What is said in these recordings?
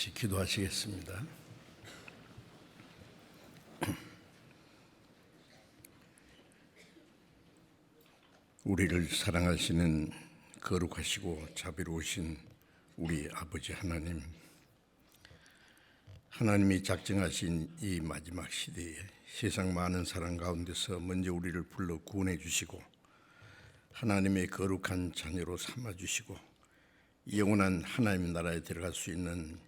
같이 기도하시겠습니다. 우리를 사랑하시는 거룩하시고 자비로우신 우리 아버지 하나님, 하나님이 작정하신 이 마지막 시대에 세상 많은 사람 가운데서 먼저 우리를 불러 구원해 주시고 하나님의 거룩한 자녀로 삼아 주시고 영원한 하나님 나라에 들어갈 수 있는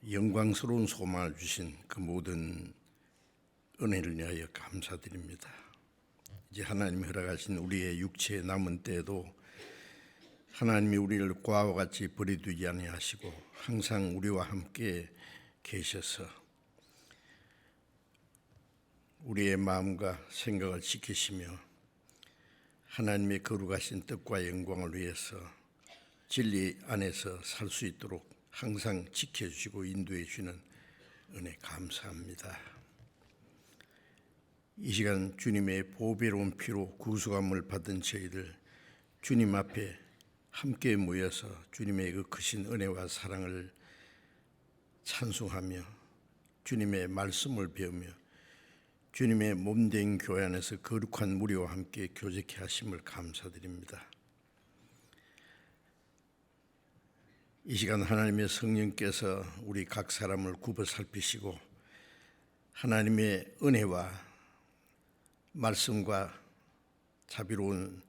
영광스러운 소망을 주신 그 모든 은혜를 위하여 감사드립니다. 이제 하나님이 허락하신 우리의 육체의 남은 때에도 하나님이 우리를 과와 같이 버려두지 아니하시고 항상 우리와 함께 계셔서 우리의 마음과 생각을 지키시며 하나님의 거룩하신 뜻과 영광을 위해서 진리 안에서 살 수 있도록 항상 지켜주시고 인도해 주시는 은혜 감사합니다. 이 시간 주님의 보배로운 피로 구속함을 받은 저희들 주님 앞에 함께 모여서 주님의 그 크신 은혜와 사랑을 찬송하며 주님의 말씀을 배우며 주님의 몸된 교회 안에서 거룩한 무리와 함께 교제케 하심을 감사드립니다. 이 시간 하나님의 성령께서 우리 각 사람을 굽어 살피시고 하나님의 은혜와 말씀과 자비로운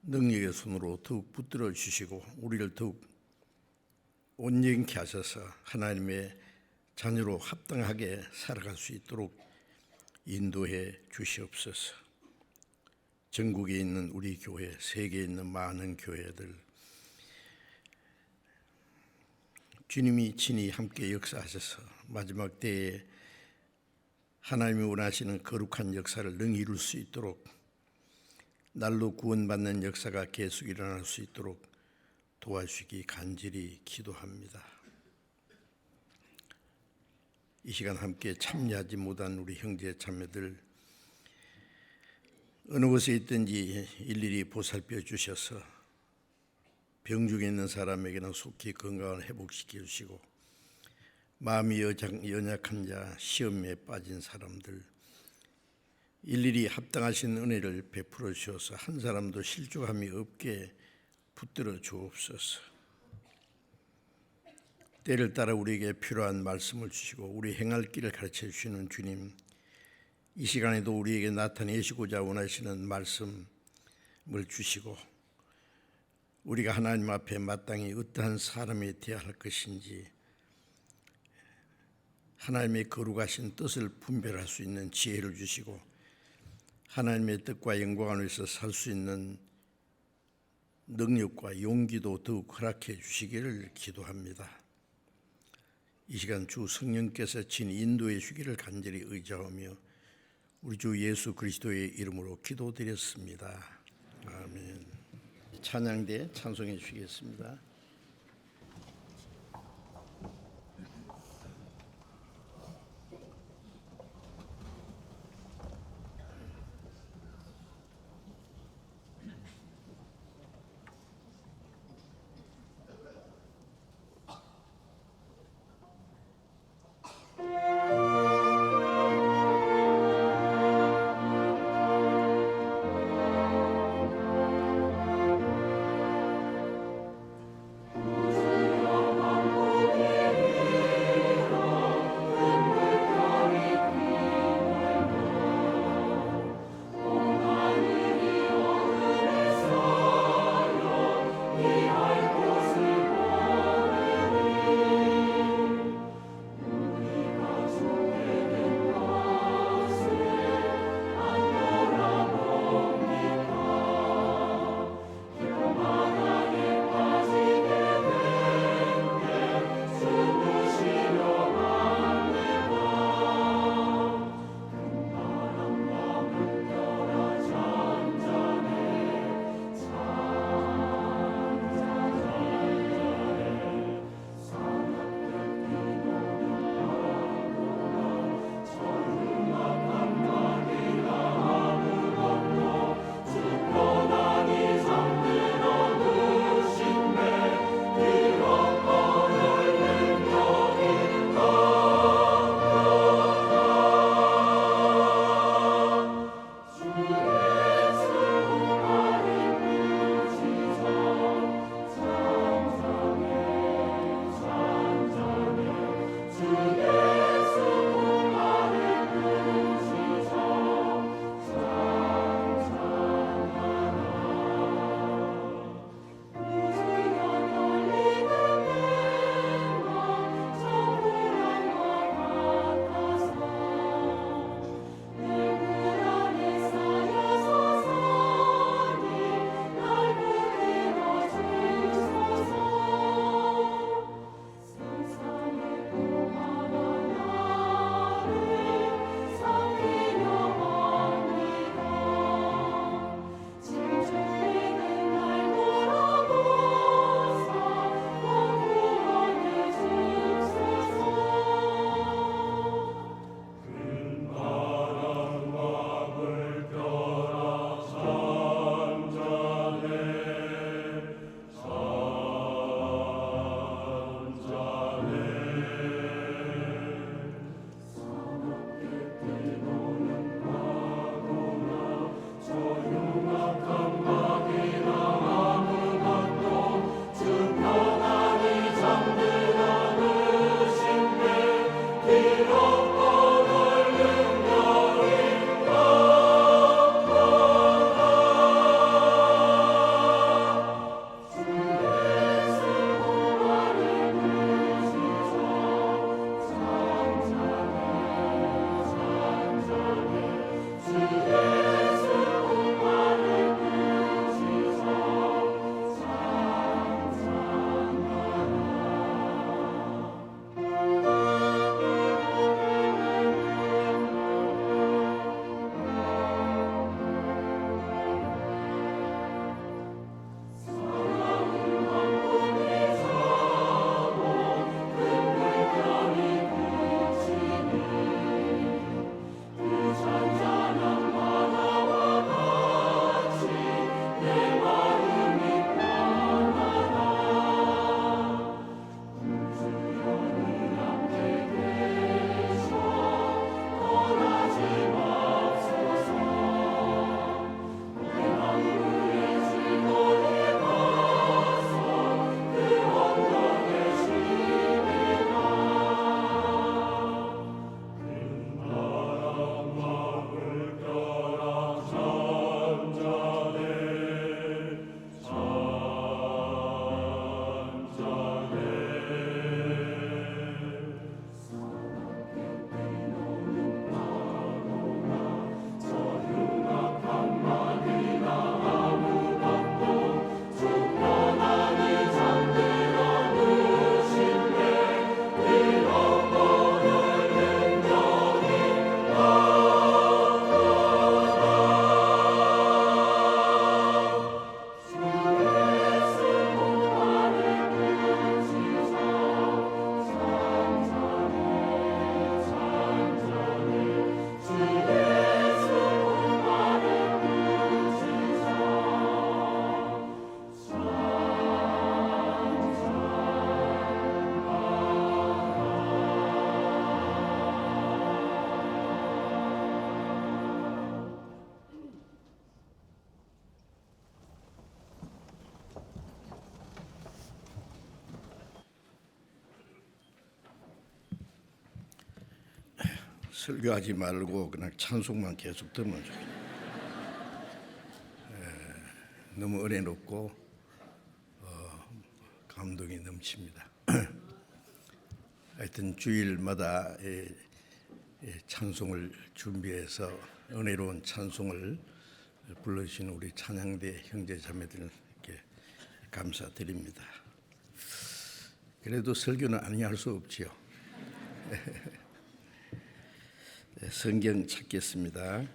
능력의 손으로 더욱 붙들어 주시고 우리를 더욱 온전케 하셔서 하나님의 자녀로 합당하게 살아갈 수 있도록 인도해 주시옵소서. 전국에 있는 우리 교회, 세계에 있는 많은 교회들 주님이 친히 함께 역사하셔서 마지막 때에 하나님이 원하시는 거룩한 역사를 능히 이룰 수 있도록 날로 구원받는 역사가 계속 일어날 수 있도록 도와주시기 간절히 기도합니다. 이 시간 함께 참여하지 못한 우리 형제 자매들 어느 곳에 있든지 일일이 보살펴 주셔서 병 중에 있는 사람에게는 속히 건강을 회복시켜 주시고 마음이 연약한 자, 시험에 빠진 사람들 일일이 합당하신 은혜를 베풀어 주셔서 한 사람도 실족함이 없게 붙들어 주옵소서. 때를 따라 우리에게 필요한 말씀을 주시고 우리 행할 길을 가르쳐 주시는 주님, 이 시간에도 우리에게 나타내시고자 원하시는 말씀을 주시고 우리가 하나님 앞에 마땅히 어떠한 사람이 되어야 할 것인지 하나님의 거룩하신 뜻을 분별할 수 있는 지혜를 주시고 하나님의 뜻과 영광을 위해서 살 수 있는 능력과 용기도 더욱 허락해 주시기를 기도합니다. 이 시간 주 성령께서 친히 인도해 주기를 간절히 의지하며 우리 주 예수 그리스도의 이름으로 기도드렸습니다. 아멘. 찬양대 찬송해 주시겠습니다. 설교하지 말고 그냥 찬송만 계속 들으면 좋겠어요. 너무 은혜롭고 감동이 넘칩니다. 하여튼 주일마다 찬송을 준비해서 은혜로운 찬송을 불러주신 우리 찬양대 형제자매들께 감사드립니다. 그래도 설교는 아니할 수 없지요. 성경 찾겠습니다.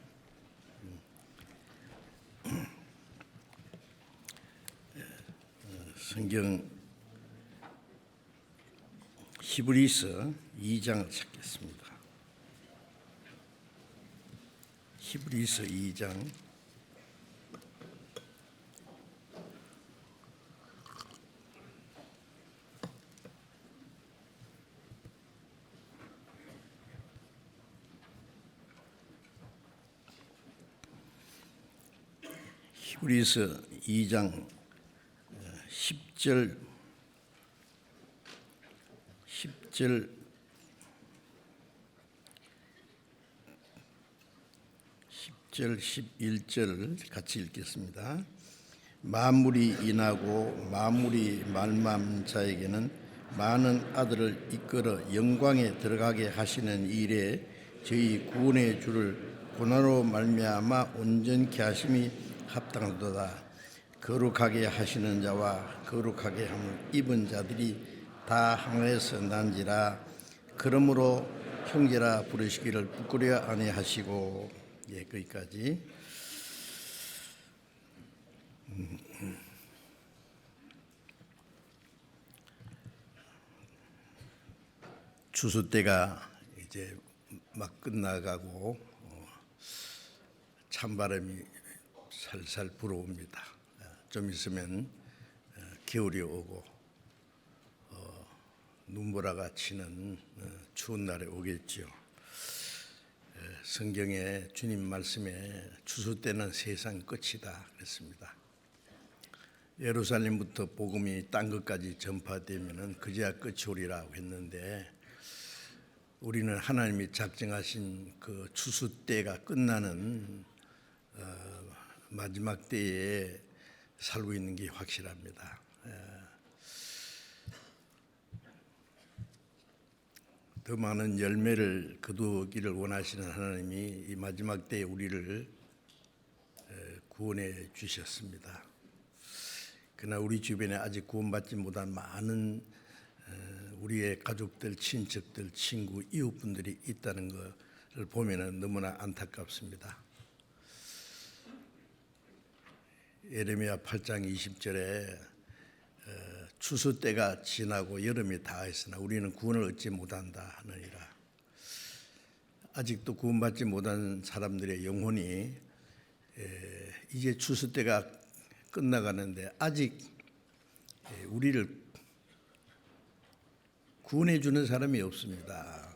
성경 히브리서 2장을 찾겠습니다. 히브리서 2장 히브리서 2장 10절 11절 같이 읽겠습니다. 만물이 인하고 만물이 말미암은 자에게는 많은 아들을 이끌어 영광에 들어가게 하시는 일에 저희 구원의 주를 고난으로 말미암아 온전케 하심이 합당하도다. 거룩하게 하시는 자와 거룩하게 함을 입은 자들이 다 하늘에서 난지라. 그러므로 형제라 부르시기를 부끄러워 아니하시고. 거기까지. 추수 때가 이제 막 끝나가고 찬바람이 살살 불어옵니다. 좀 있으면 겨울이 오고 눈보라가 치는 추운 날이 오겠지요. 성경에 주님 말씀에 추수 때는 세상 끝이다 그랬습니다. 예루살렘부터 복음이 딴 것까지 전파되면은 그제야 끝이 오리라고 했는데, 우리는 하나님이 작정하신 그 추수 때가 끝나는 마지막 때에 살고 있는 게 확실합니다. 더 많은 열매를 거두기를 원하시는 하나님이 이 마지막 때에 우리를 구원해 주셨습니다. 그러나 우리 주변에 아직 구원받지 못한 많은 우리의 가족들, 친척들, 친구, 이웃분들이 있다는 것을 보면 너무나 안타깝습니다. 예레미야 8장 20절에 추수 때가 지나고 여름이 다했으나 우리는 구원을 얻지 못한다 하느니라. 아직도 구원받지 못한 사람들의 영혼이 이제 추수 때가 끝나가는데 아직 우리를 구원해 주는 사람이 없습니다.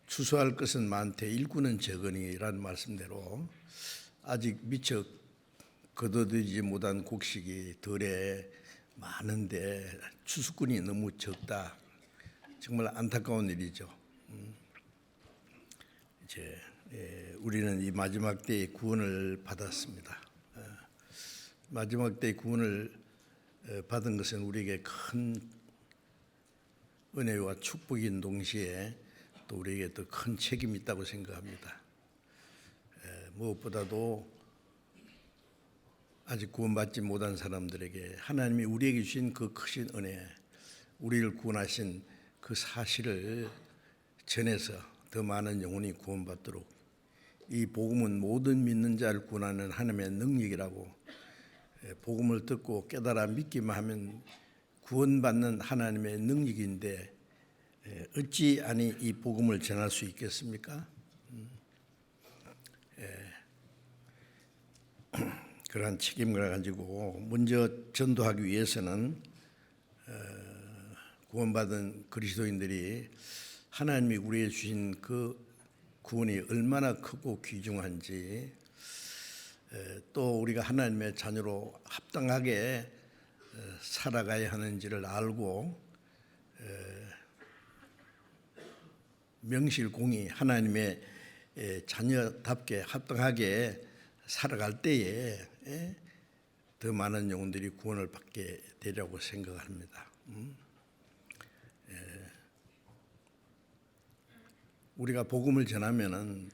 추수할 것은 많되 일꾼은 적으니라는 말씀대로 아직 미처 거둬들이지 못한 곡식이 덜에 많은데 추수꾼이 너무 적다. 정말 안타까운 일이죠. 이제 우리는 이 마지막 때에 구원을 받았습니다. 마지막 때에 구원을 받은 것은 우리에게 큰 은혜와 축복인 동시에 또 우리에게 더 큰 책임이 있다고 생각합니다. 무엇보다도 아직 구원받지 못한 사람들에게 하나님이 우리에게 주신 그 크신 은혜, 우리를 구원하신 그 사실을 전해서 더 많은 영혼이 구원받도록, 이 복음은 모든 믿는 자를 구원하는 하나님의 능력이라고, 복음을 듣고 깨달아 믿기만 하면 구원받는 하나님의 능력인데 어찌 아니 이 복음을 전할 수 있겠습니까? 그러한 책임을 가지고 먼저 전도하기 위해서는 구원받은 그리스도인들이 하나님이 우리에게 주신 그 구원이 얼마나 크고 귀중한지, 또 우리가 하나님의 자녀로 합당하게 살아가야 하는지를 알고 명실공히 하나님의 자녀답게 합당하게 살아갈 때에 더 많은 영혼들이 구원을 받게 되리라고 생각합니다. 우리가 복음을 전하면은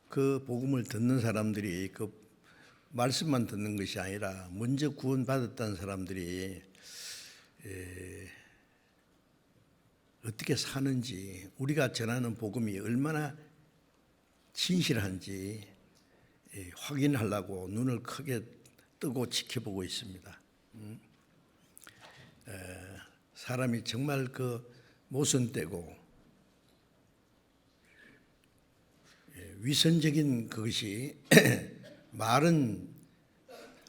그 복음을 듣는 사람들이 그 말씀만 듣는 것이 아니라 먼저 구원받았다는 사람들이 어떻게 사는지, 우리가 전하는 복음이 얼마나 진실한지 확인하려고 눈을 크게 뜨고 지켜보고 있습니다. 사람이 정말 그 모순되고 위선적인 그것이 말은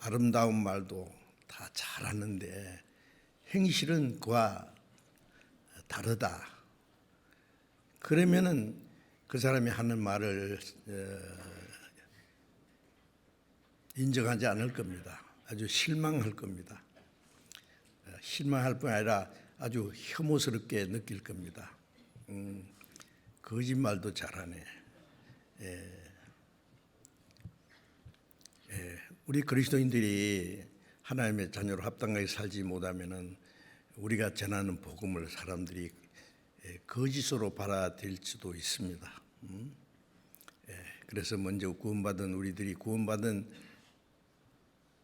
아름다운 말도 다 잘하는데 행실은 그와 다르다. 그러면은 그 사람이 하는 말을 인정하지 않을 겁니다. 아주 실망할 겁니다. 실망할 뿐 아니라 아주 혐오스럽게 느낄 겁니다. 거짓말도 잘하네. 우리 그리스도인들이 하나님의 자녀로 합당하게 살지 못하면은 우리가 전하는 복음을 사람들이 거짓으로 받아들일 수도 있습니다. 그래서 먼저 구원받은 우리들이 구원받은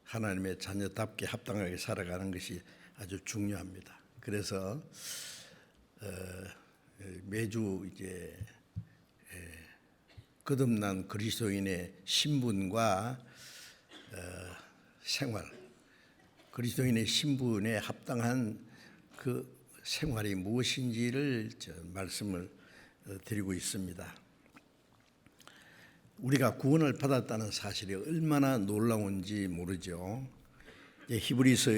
하나님의 자녀답게 합당하게 살아가는 것이 아주 중요합니다. 그래서 매주 이제 거듭난 그리스도인의 신분과 생활, 그리스도인의 신분에 합당한 그 생활이 무엇인지를 말씀을 드리고 있습니다. 우리가 구원을 받았다는 사실이 얼마나 놀라운지 모르죠. 히브리서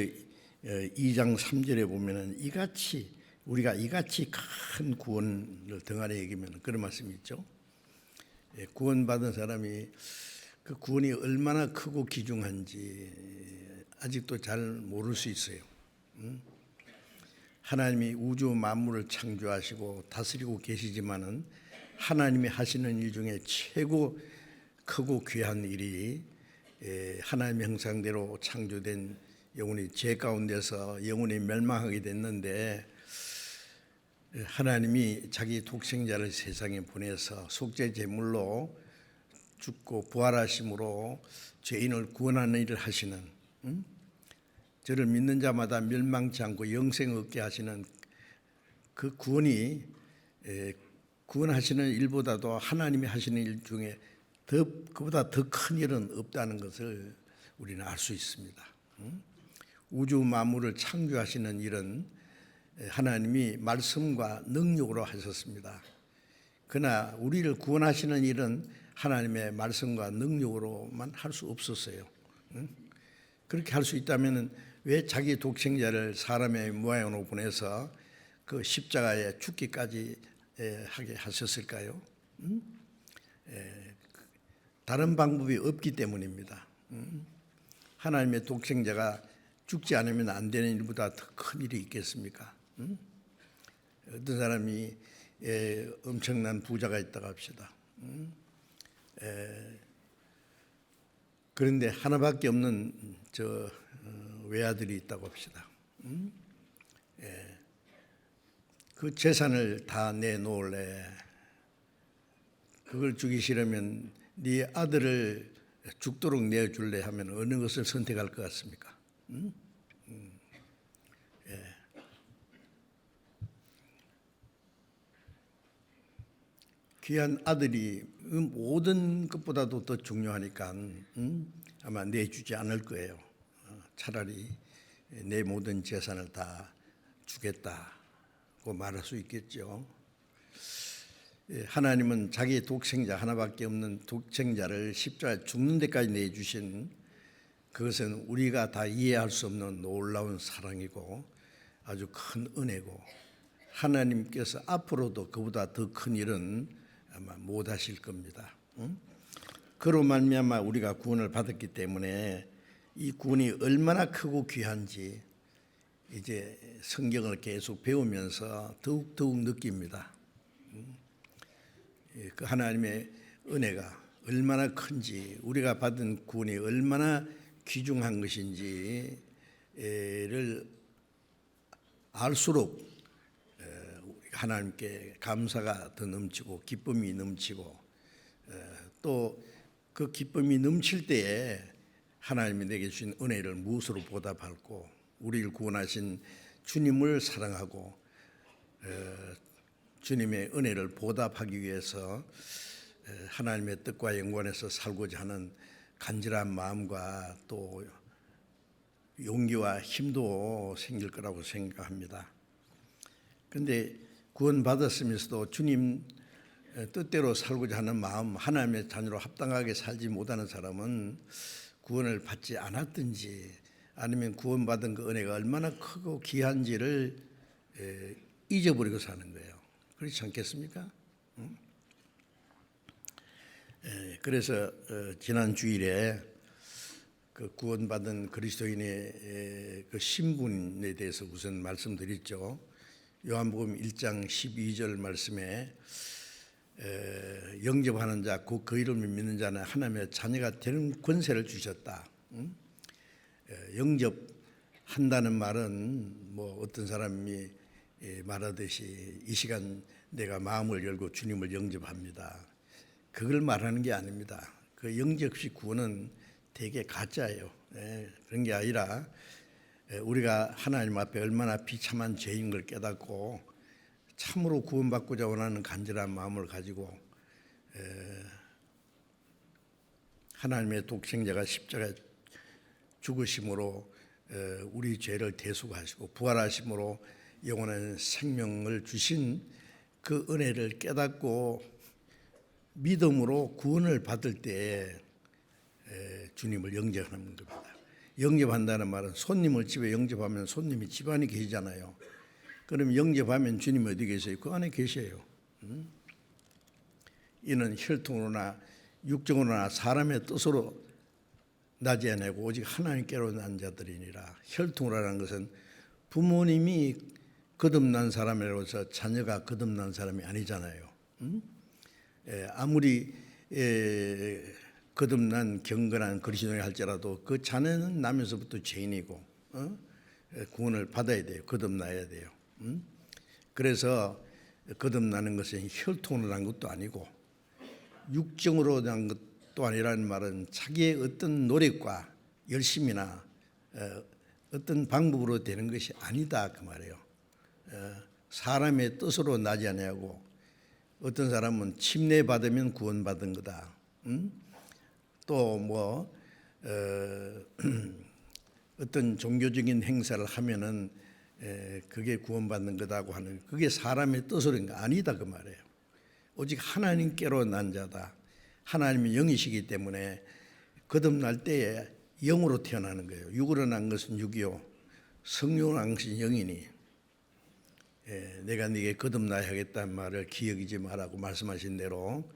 2장 3절에 보면은 우리가 이같이 큰 구원을 등한히 여기면 그런 말씀이 있죠. 구원받은 사람이 그 구원이 얼마나 크고 귀중한지 아직도 잘 모를 수 있어요. 하나님이 우주 만물을 창조하시고 다스리고 계시지만은 하나님이 하시는 일 중에 최고 크고 귀한 일이 하나님의 형상대로 창조된 영혼이 죄 가운데서 영혼이 멸망하게 됐는데 하나님이 자기 독생자를 세상에 보내서 속죄 제물로 죽고 부활하심으로 죄인을 구원하는 일을 하시는, 저를 믿는 자마다 멸망치 않고 영생 얻게 하시는 그 구원이 구원하시는 일보다도 하나님이 하시는 일 중에 그보다 더 큰 일은 없다는 것을 우리는 알 수 있습니다. 우주 만물을 창조하시는 일은 하나님이 말씀과 능력으로 하셨습니다. 그러나 우리를 구원하시는 일은 하나님의 말씀과 능력으로만 할 수 없었어요. 그렇게 할 수 있다면 왜 자기 독생자를 사람의 모양으로 보내서 그 십자가에 죽기까지 하게 하셨을까요? 다른 방법이 없기 때문입니다. 하나님의 독생자가 죽지 않으면 안 되는 일보다 더 큰 일이 있겠습니까? 어떤 사람이 엄청난 부자가 있다고 합시다. 그런데 하나밖에 없는 외아들이 있다고 합시다. 그 재산을 다 내놓을래. 그걸 주기 싫으면 네 아들을 죽도록 내어줄래 하면 어느 것을 선택할 것 같습니까? 귀한 아들이 모든 것보다도 더 중요하니까 아마 내주지 않을 거예요. 차라리 내 모든 재산을 다 주겠다고 말할 수 있겠죠. 하나님은 자기 독생자 하나밖에 없는 독생자를 십자가에 죽는 데까지 내주신 그것은 우리가 다 이해할 수 없는 놀라운 사랑이고 아주 큰 은혜고 하나님께서 앞으로도 그보다 더 큰 일은 아마 못 하실 겁니다. 그로 말미암아 우리가 구원을 받았기 때문에 이 구원이 얼마나 크고 귀한지 이제 성경을 계속 배우면서 더욱 느낍니다. 그 하나님의 은혜가 얼마나 큰지, 우리가 받은 구원이 얼마나 귀중한 것인지를 알수록 하나님께 감사가 더 넘치고 기쁨이 넘치고, 또 그 기쁨이 넘칠 때에 하나님이 내게 주신 은혜를 무엇으로 보답할고, 우리를 구원하신 주님을 사랑하고 주님의 은혜를 보답하기 위해서 하나님의 뜻과 영광에서 살고자 하는 간절한 마음과 또 용기와 힘도 생길 거라고 생각합니다. 그런데 구원받았으면서도 주님 뜻대로 살고자 하는 마음, 하나님의 자녀로 합당하게 살지 못하는 사람은 구원을 받지 않았든지 아니면 구원받은 그 은혜가 얼마나 크고 귀한지를 잊어버리고 사는 거예요. 그렇지 않겠습니까? 그래서 지난 주일에 그 구원받은 그리스도인의 그 신분에 대해서 우선 말씀드렸죠. 요한복음 1장 12절 말씀에 영접하는 자, 곧 그 이름을 믿는 자는 하나님의 자녀가 되는 권세를 주셨다. 영접한다는 말은 뭐 어떤 사람이 말하듯이 이 시간 내가 마음을 열고 주님을 영접합니다, 그걸 말하는 게 아닙니다. 그 영접식 구원은 되게 가짜예요. 그런 게 아니라 우리가 하나님 앞에 얼마나 비참한 죄인 걸 깨닫고 참으로 구원받고자 원하는 간절한 마음을 가지고 하나님의 독생자가 십자가에 죽으심으로 우리 죄를 대속하시고 부활하심으로 영원한 생명을 주신 그 은혜를 깨닫고 믿음으로 구원을 받을 때 주님을 영접하는 겁니다. 영접한다는 말은 손님을 집에 영접하면 손님이 집 안에 계시잖아요. 그럼 영접하면 주님이 어디 계세요? 그 안에 계셔요. 이는 혈통으로나 육정으로나 사람의 뜻으로 나지 아니하고 오직 하나님께로 난 자들이니라. 혈통이라는 것은 부모님이 거듭난 사람이라서 자녀가 거듭난 사람이 아니잖아요. 아무리 거듭난 경건한 그리스도인이 할지라도 그 자녀는 나면서부터 죄인이고 구원을 받아야 돼요. 거듭나야 돼요. 그래서 거듭나는 것은 혈통으로 난 것도 아니고 육정으로 난 것도 아니라는 말은 자기의 어떤 노력과 열심이나 어떤 방법으로 되는 것이 아니다 그 말이에요. 사람의 뜻으로 나지 아니하고, 어떤 사람은 침례 받으면 구원받은 거다. 또 뭐 어떤 종교적인 행사를 하면은 그게 구원받는 거다고 하는, 그게 사람의 뜻으로인 거 아니다 그 말이에요. 오직 하나님께로 난 자다. 하나님이 영이시기 때문에 거듭날 때에 영으로 태어나는 거예요. 육으로 난 것은 육이요 성령으로 난 것은 영이니 내가 네게 거듭나야 하겠다는 말을 기억이지 말라고 말씀하신 대로,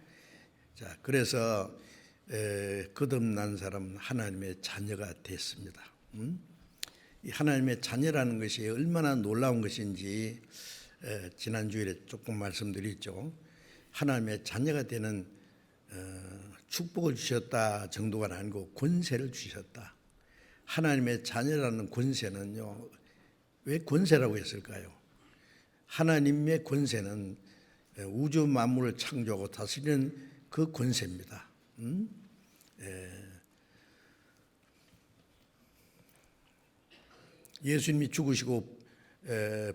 자 그래서 거듭난 사람은 하나님의 자녀가 됐습니다. 이 하나님의 자녀라는 것이 얼마나 놀라운 것인지 지난 주일에 조금 말씀드렸죠. 하나님의 자녀가 되는 축복을 주셨다 정도가 아니고 권세를 주셨다. 하나님의 자녀라는 권세는요, 왜 권세라고 했을까요? 하나님의 권세는 우주 만물을 창조하고 다스리는 그 권세입니다. 예수님이 죽으시고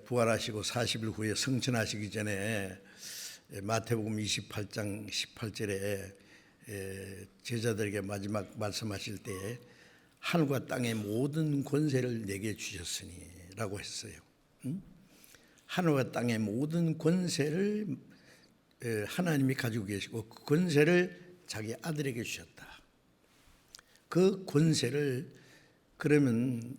부활하시고 40일 후에 성천하시기 전에 마태복음 28장 18절에 제자들에게 마지막 말씀하실 때 하늘과 땅의 모든 권세를 내게 주셨으니 라고 했어요. 하늘과 땅의 모든 권세를 하나님이 가지고 계시고 그 권세를 자기 아들에게 주셨다. 그 권세를, 그러면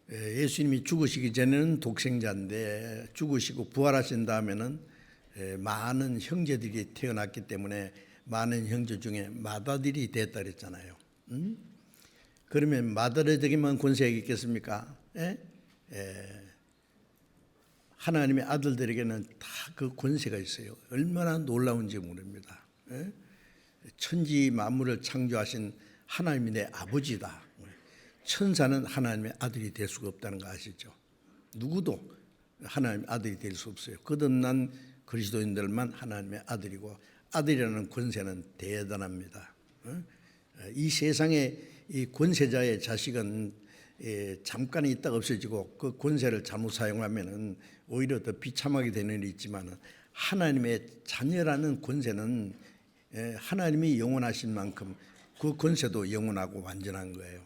예수님이 죽으시기 전에는 독생자인데 죽으시고 부활하신 다음에는 많은 형제들이 태어났기 때문에 많은 형제 중에 맏아들이 됐다 그랬잖아요. 그러면 맏아들에게만 권세가 있겠습니까? 하나님의 아들들에게는 다 그 권세가 있어요. 얼마나 놀라운지 모릅니다. 천지 만물을 창조하신 하나님이 내 아버지다. 천사는 하나님의 아들이 될 수가 없다는 거 아시죠? 누구도 하나님의 아들이 될 수 없어요. 거듭난 그리스도인들만 하나님의 아들이고, 아들이라는 권세는 대단합니다. 이 세상에 이 권세자의 자식은 잠깐 있다가 없어지고, 그 권세를 잘못 사용하면은 오히려 더 비참하게 되는 일이 있지만, 하나님의 자녀라는 권세는 하나님이 영원하신 만큼 그 권세도 영원하고 완전한 거예요.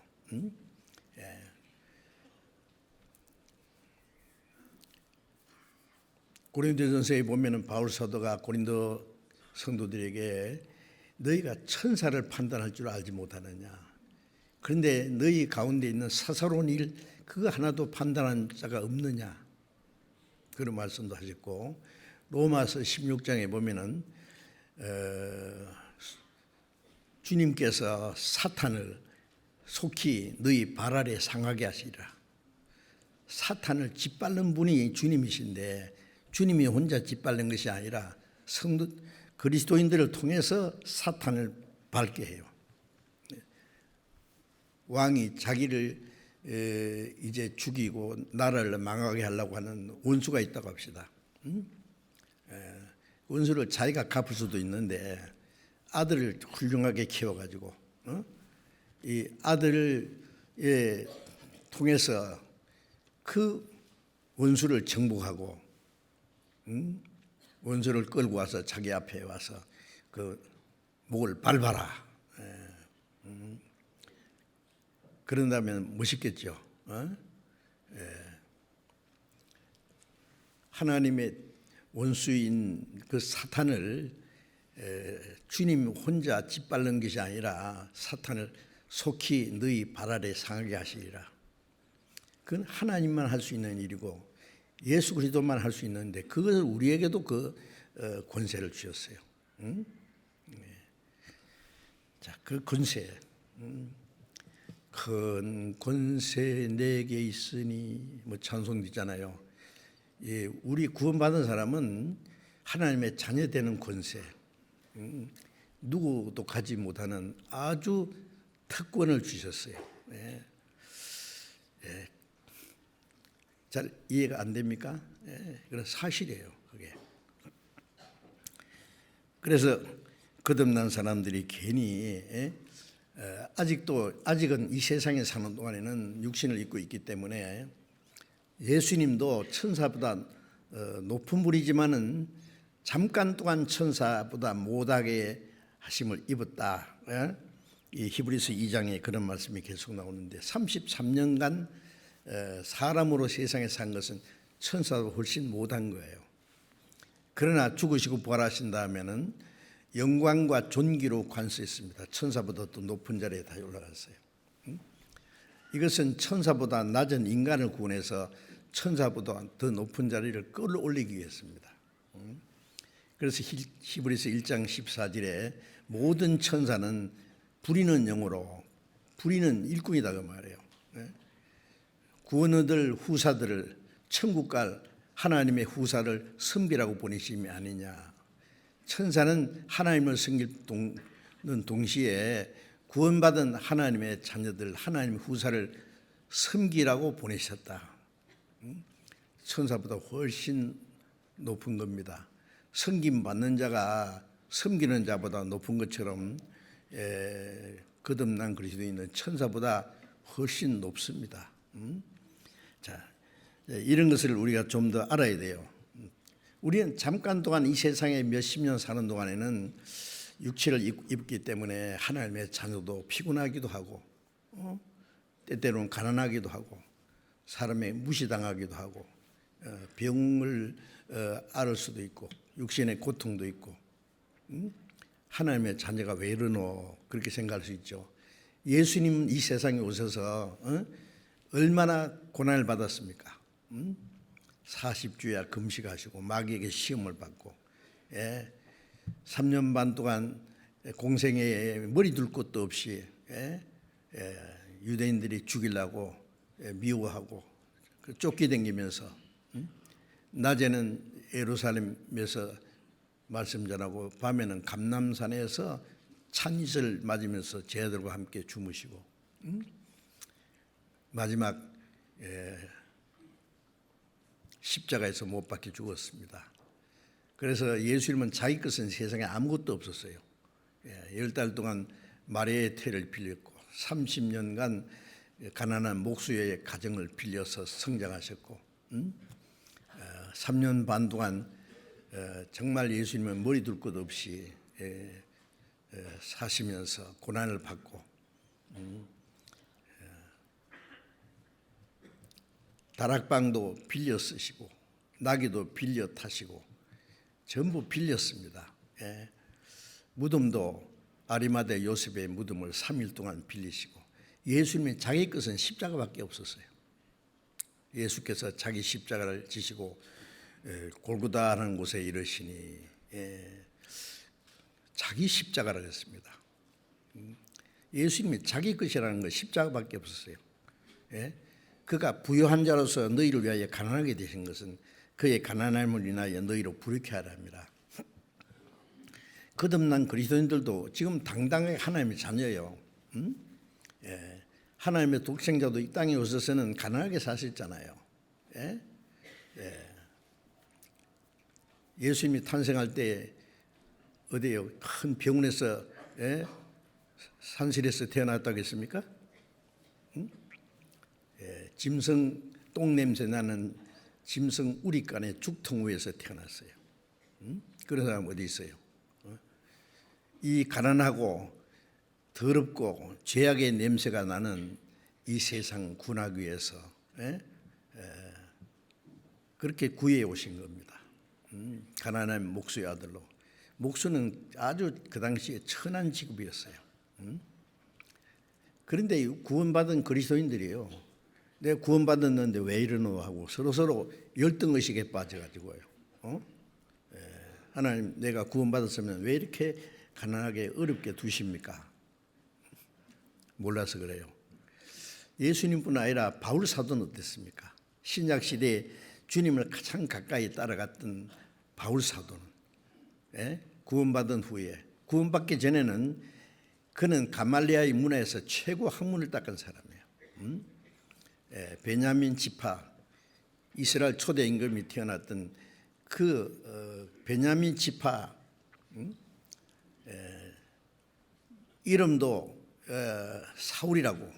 고린도전서에 보면은 바울 사도가 고린도 성도들에게 너희가 천사를 판단할 줄 알지 못하느냐, 그런데 너희 가운데 있는 사사로운 일 그거 하나도 판단한 자가 없느냐, 그런 말씀도 하셨고, 로마서 16장에 보면은 주님께서 사탄을 속히 너희 발 아래 상하게 하시리라. 사탄을 짓밟는 분이 주님이신데, 주님이 혼자 짓밟는 것이 아니라 성도 그리스도인들을 통해서 사탄을 밟게 해요. 왕이 자기를 이제 죽이고 나라를 망하게 하려고 하는 원수가 있다고 합시다. 원수를 자기가 갚을 수도 있는데, 아들을 훌륭하게 키워가지고 이 아들을 통해서 그 원수를 정복하고, 원수를 끌고 와서 자기 앞에 와서 그 목을 밟아라. 그런다면 멋있겠죠. 하나님의 원수인 그 사탄을 주님 혼자 짓밟는 것이 아니라 사탄을 속히 너희 발 아래 상하게 하시리라. 그건 하나님만 할 수 있는 일이고 예수 그리스도만 할 수 있는데, 그것을 우리에게도 그 권세를 주셨어요. 자, 그 권세, 큰 권세 내게 있으니 뭐 찬송도 있잖아요. 우리 구원받은 사람은 하나님의 자녀 되는 권세, 누구도 가지 못하는 아주 특권을 주셨어요. 잘 이해가 안 됩니까? 그런 사실이에요, 그게. 그래서 거듭난 사람들이 괜히 아직은 이 세상에 사는 동안에는 육신을 입고 있기 때문에, 예수님도 천사보다 높은 분이지만은 잠깐 동안 천사보다 못하게 하심을 입었다. 이 히브리서 2장에 그런 말씀이 계속 나오는데, 33년간 사람으로 세상에 산 것은 천사보다 훨씬 못한 거예요. 그러나 죽으시고 부활하신 다음에는 영광과 존귀로 관세했습니다. 천사보다 또 높은 자리에 다 올라갔어요. 이것은 천사보다 낮은 인간을 구원해서 천사보다 더 높은 자리를 끌어올리기 위해서입니다. 그래서 히브리서 1장 14절에 모든 천사는 부리는 영으로, 부리는 일꾼이다 그 말이에요. 구원 얻을 후사들을 천국 갈 하나님의 후사를 섬기라고 보내심이 아니냐. 천사는 하나님을 섬기는 동시에 구원받은 하나님의 자녀들, 하나님의 후사를 섬기라고 보내셨다. 천사보다 훨씬 높은 겁니다. 섬김 받는 자가 섬기는 자보다 높은 것처럼 거듭난 그리스도인은 천사보다 훨씬 높습니다. 자, 이런 것을 우리가 좀 더 알아야 돼요. 우리는 잠깐 동안 이 세상에 몇십 년 사는 동안에는 육체를 입기 때문에 하나님의 자녀도 피곤하기도 하고, 때때로는 가난하기도 하고, 사람에 무시당하기도 하고, 병을 앓을 수도 있고, 육신의 고통도 있고, 하나님의 자녀가 왜 이러노 그렇게 생각할 수 있죠. 예수님은 이 세상에 오셔서 얼마나 고난을 받았습니까? 40주야 금식하시고 마귀에게 시험을 받고 3년 반 동안 공생애에 머리 둘 곳도 없이 유대인들이 죽이려고 미워하고 쫓기다니면서 낮에는 예루살렘에서 말씀 전하고 밤에는 감람산에서 찬이슬 맞으면서 제자들과 함께 주무시고 마지막 십자가에서 못 박혀 죽었습니다. 그래서 예수님은 자기 것은 세상에 아무것도 없었어요. 10달 동안 마리아의 태를 빌렸고 30년간 가난한 목수의 가정을 빌려서 성장하셨고 3년 반 동안 정말 예수님은 머리 둘 것 없이 사시면서 고난을 받고 다락방도 빌려 쓰시고 나귀도 빌려 타시고 전부 빌렸습니다. 무덤도 아리마대 요셉의 무덤을 3일 동안 빌리시고 예수님의 자기 것은 십자가밖에 없었어요. 예수께서 자기 십자가를 지시고 골고다라는 곳에 이르시니 자기 십자가라고 했습니다. 예수님이 자기 것이라는 것 십자가밖에 없었어요. 그가 부요한 자로서 너희를 위하여 가난하게 되신 것은 그의 가난함을 인하여 너희로 부르게 하라 합니다. 거듭난 그리스도인들도 지금 당당하게 하나님의 자녀예요. 하나님의 독생자도 이 땅에 오셔서는 가난하게 사셨잖아요. 예수님이 탄생할 때 어디요? 큰 병원에서 산실에서 태어났다고 했습니까? 짐승 똥 냄새 나는 짐승 우리간의 죽통 위에서 태어났어요. 그런 사람 어디 있어요? 이 가난하고 더럽고 죄악의 냄새가 나는 이 세상 군하기 위해서 그렇게 구해 오신 겁니다. 가난한 목수의 아들로. 목수는 아주 그 당시에 천한 직업이었어요. 그런데 구원받은 그리스도인들이요, 내가 구원받았는데 왜 이러노 하고 서로 열등의식에 빠져가지고요. 하나님, 내가 구원받았으면 왜 이렇게 가난하게 어렵게 두십니까? 몰라서 그래요. 예수님뿐 아니라 바울 사도는 어땠습니까? 신약 시대에 주님을 가장 가까이 따라갔던 바울 사도는 구원받은 후에, 구원받기 전에는 그는 가말리아의 문화에서 최고 학문을 닦은 사람이에요. 베냐민 지파, 이스라엘 초대 임금이 태어났던 그 베냐민 지파 이름도 사울이라고,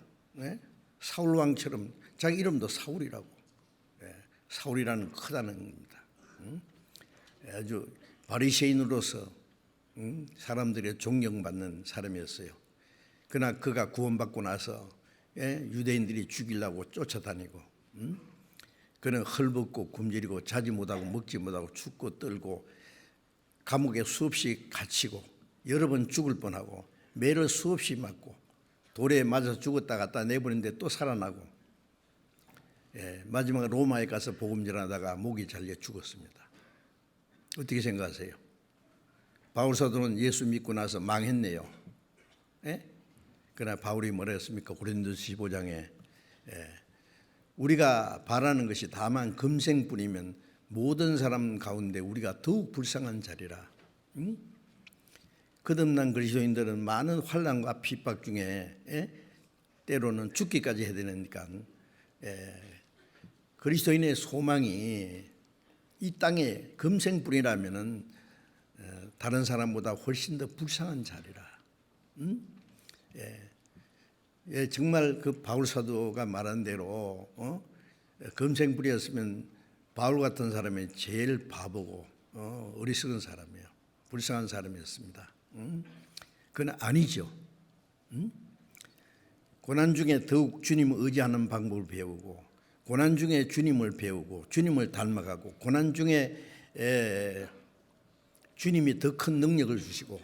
사울 왕처럼 자기 이름도 사울이라고, 사울이라는 크다는 겁니다. 아주 바리새인으로서 사람들의 존경받는 사람이었어요. 그러나 그가 구원받고 나서 유대인들이 죽이려고 쫓아다니고, 그는 헐벗고 굶주리고 자지 못하고 먹지 못하고 춥고 떨고 감옥에 수없이 갇히고 여러 번 죽을 뻔하고 매를 수없이 맞고 돌에 맞아서 죽었다 갖다 내버리는데 또 살아나고 마지막에 로마에 가서 복음 전하다가 목이 잘려 죽었습니다. 어떻게 생각하세요? 바울 사도는 예수 믿고 나서 망했네요. 그러나 바울이 뭐라 했습니까? 고린도서 15장에 우리가 바라는 것이 다만 금생뿐이면 모든 사람 가운데 우리가 더욱 불쌍한 자리라. 거듭난 그리스도인들은 많은 환난과 핍박 중에 때로는 죽기까지 해야 되니까 그리스도인의 소망이 이 땅에 금생뿐이라면은 다른 사람보다 훨씬 더 불쌍한 자리라. 정말 그 바울 사도가 말한 대로 금생뿐이었으면 바울 같은 사람이 제일 바보고 어리석은 사람이에요. 불쌍한 사람이었습니다. 그건 아니죠. 고난 중에 더욱 주님을 의지하는 방법을 배우고, 고난 중에 주님을 배우고 주님을 닮아가고, 고난 중에 주님이 더 큰 능력을 주시고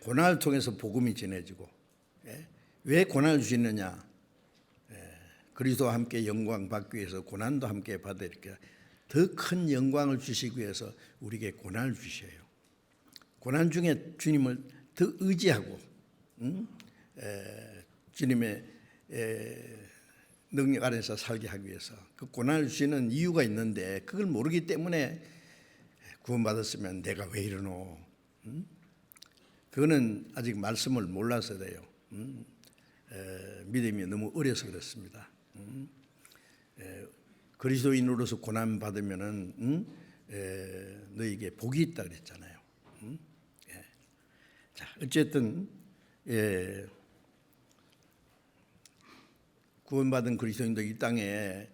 고난을 통해서 복음이 전해지고. 왜 고난을 주시느냐? 그리스도와 함께 영광 받기 위해서 고난도 함께 받으리까 더 큰 영광을 주시기 위해서 우리에게 고난을 주셔요. 고난 중에 주님을 더 의지하고 주님의 능력 아래서 살게 하기 위해서 그 고난을 주시는 이유가 있는데 그걸 모르기 때문에 구원받았으면 내가 왜 이러노? 그거는 아직 말씀을 몰라서 그래요. 믿음이 너무 어려서 그렇습니다. 그리스도인으로서 고난 받으면은 너에게 복이 있다 그랬잖아요. 자, 어쨌든 구원받은 그리스도인도 이 땅에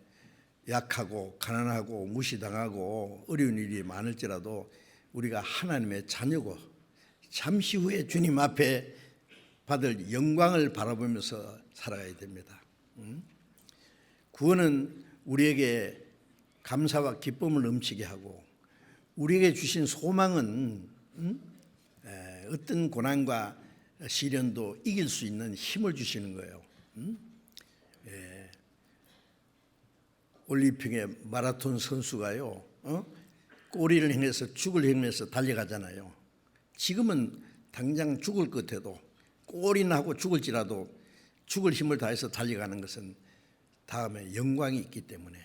약하고 가난하고 무시당하고 어려운 일이 많을지라도 우리가 하나님의 자녀고 잠시 후에 주님 앞에 받을 영광을 바라보면서 살아가야 됩니다. 구원은 우리에게 감사와 기쁨을 넘치게 하고 우리에게 주신 소망은 어떤 고난과 시련도 이길 수 있는 힘을 주시는 거예요. 올림픽의 마라톤 선수가요, 꼬리를 향해서 죽을 향해서 달려가잖아요. 지금은 당장 죽을 것 같아도 꼬리나 하고 죽을지라도 죽을 힘을 다해서 달려가는 것은 다음에 영광이 있기 때문에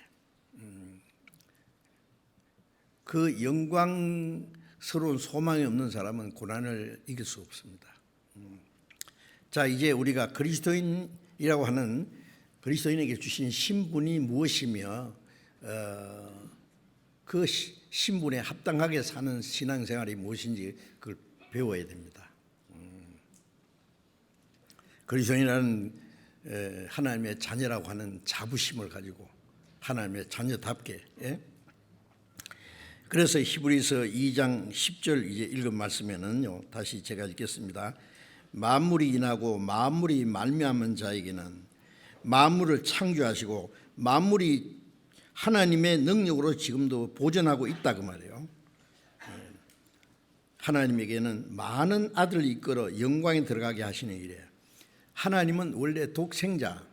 그 영광스러운 소망이 없는 사람은 고난을 이길 수 없습니다. 자, 이제 우리가 그리스도인이라고 하는 그리스도인에게 주신 신분이 무엇이며 그 신분에 합당하게 사는 신앙생활이 무엇인지 그걸 배워야 됩니다. 그리스도인이라는 하나님의 자녀라고 하는 자부심을 가지고 하나님의 자녀답게 그래서 히브리서 2장 10절 이제 읽은 말씀에는요, 다시 제가 읽겠습니다. 만물이 인하고 만물이 말미암은 자에게는 만물을 창조하시고 만물이 하나님의 능력으로 지금도 보존하고 있다 그 말이에요. 하나님에게는 많은 아들을 이끌어 영광에 들어가게 하시는 일이에요. 하나님은 원래 독생자,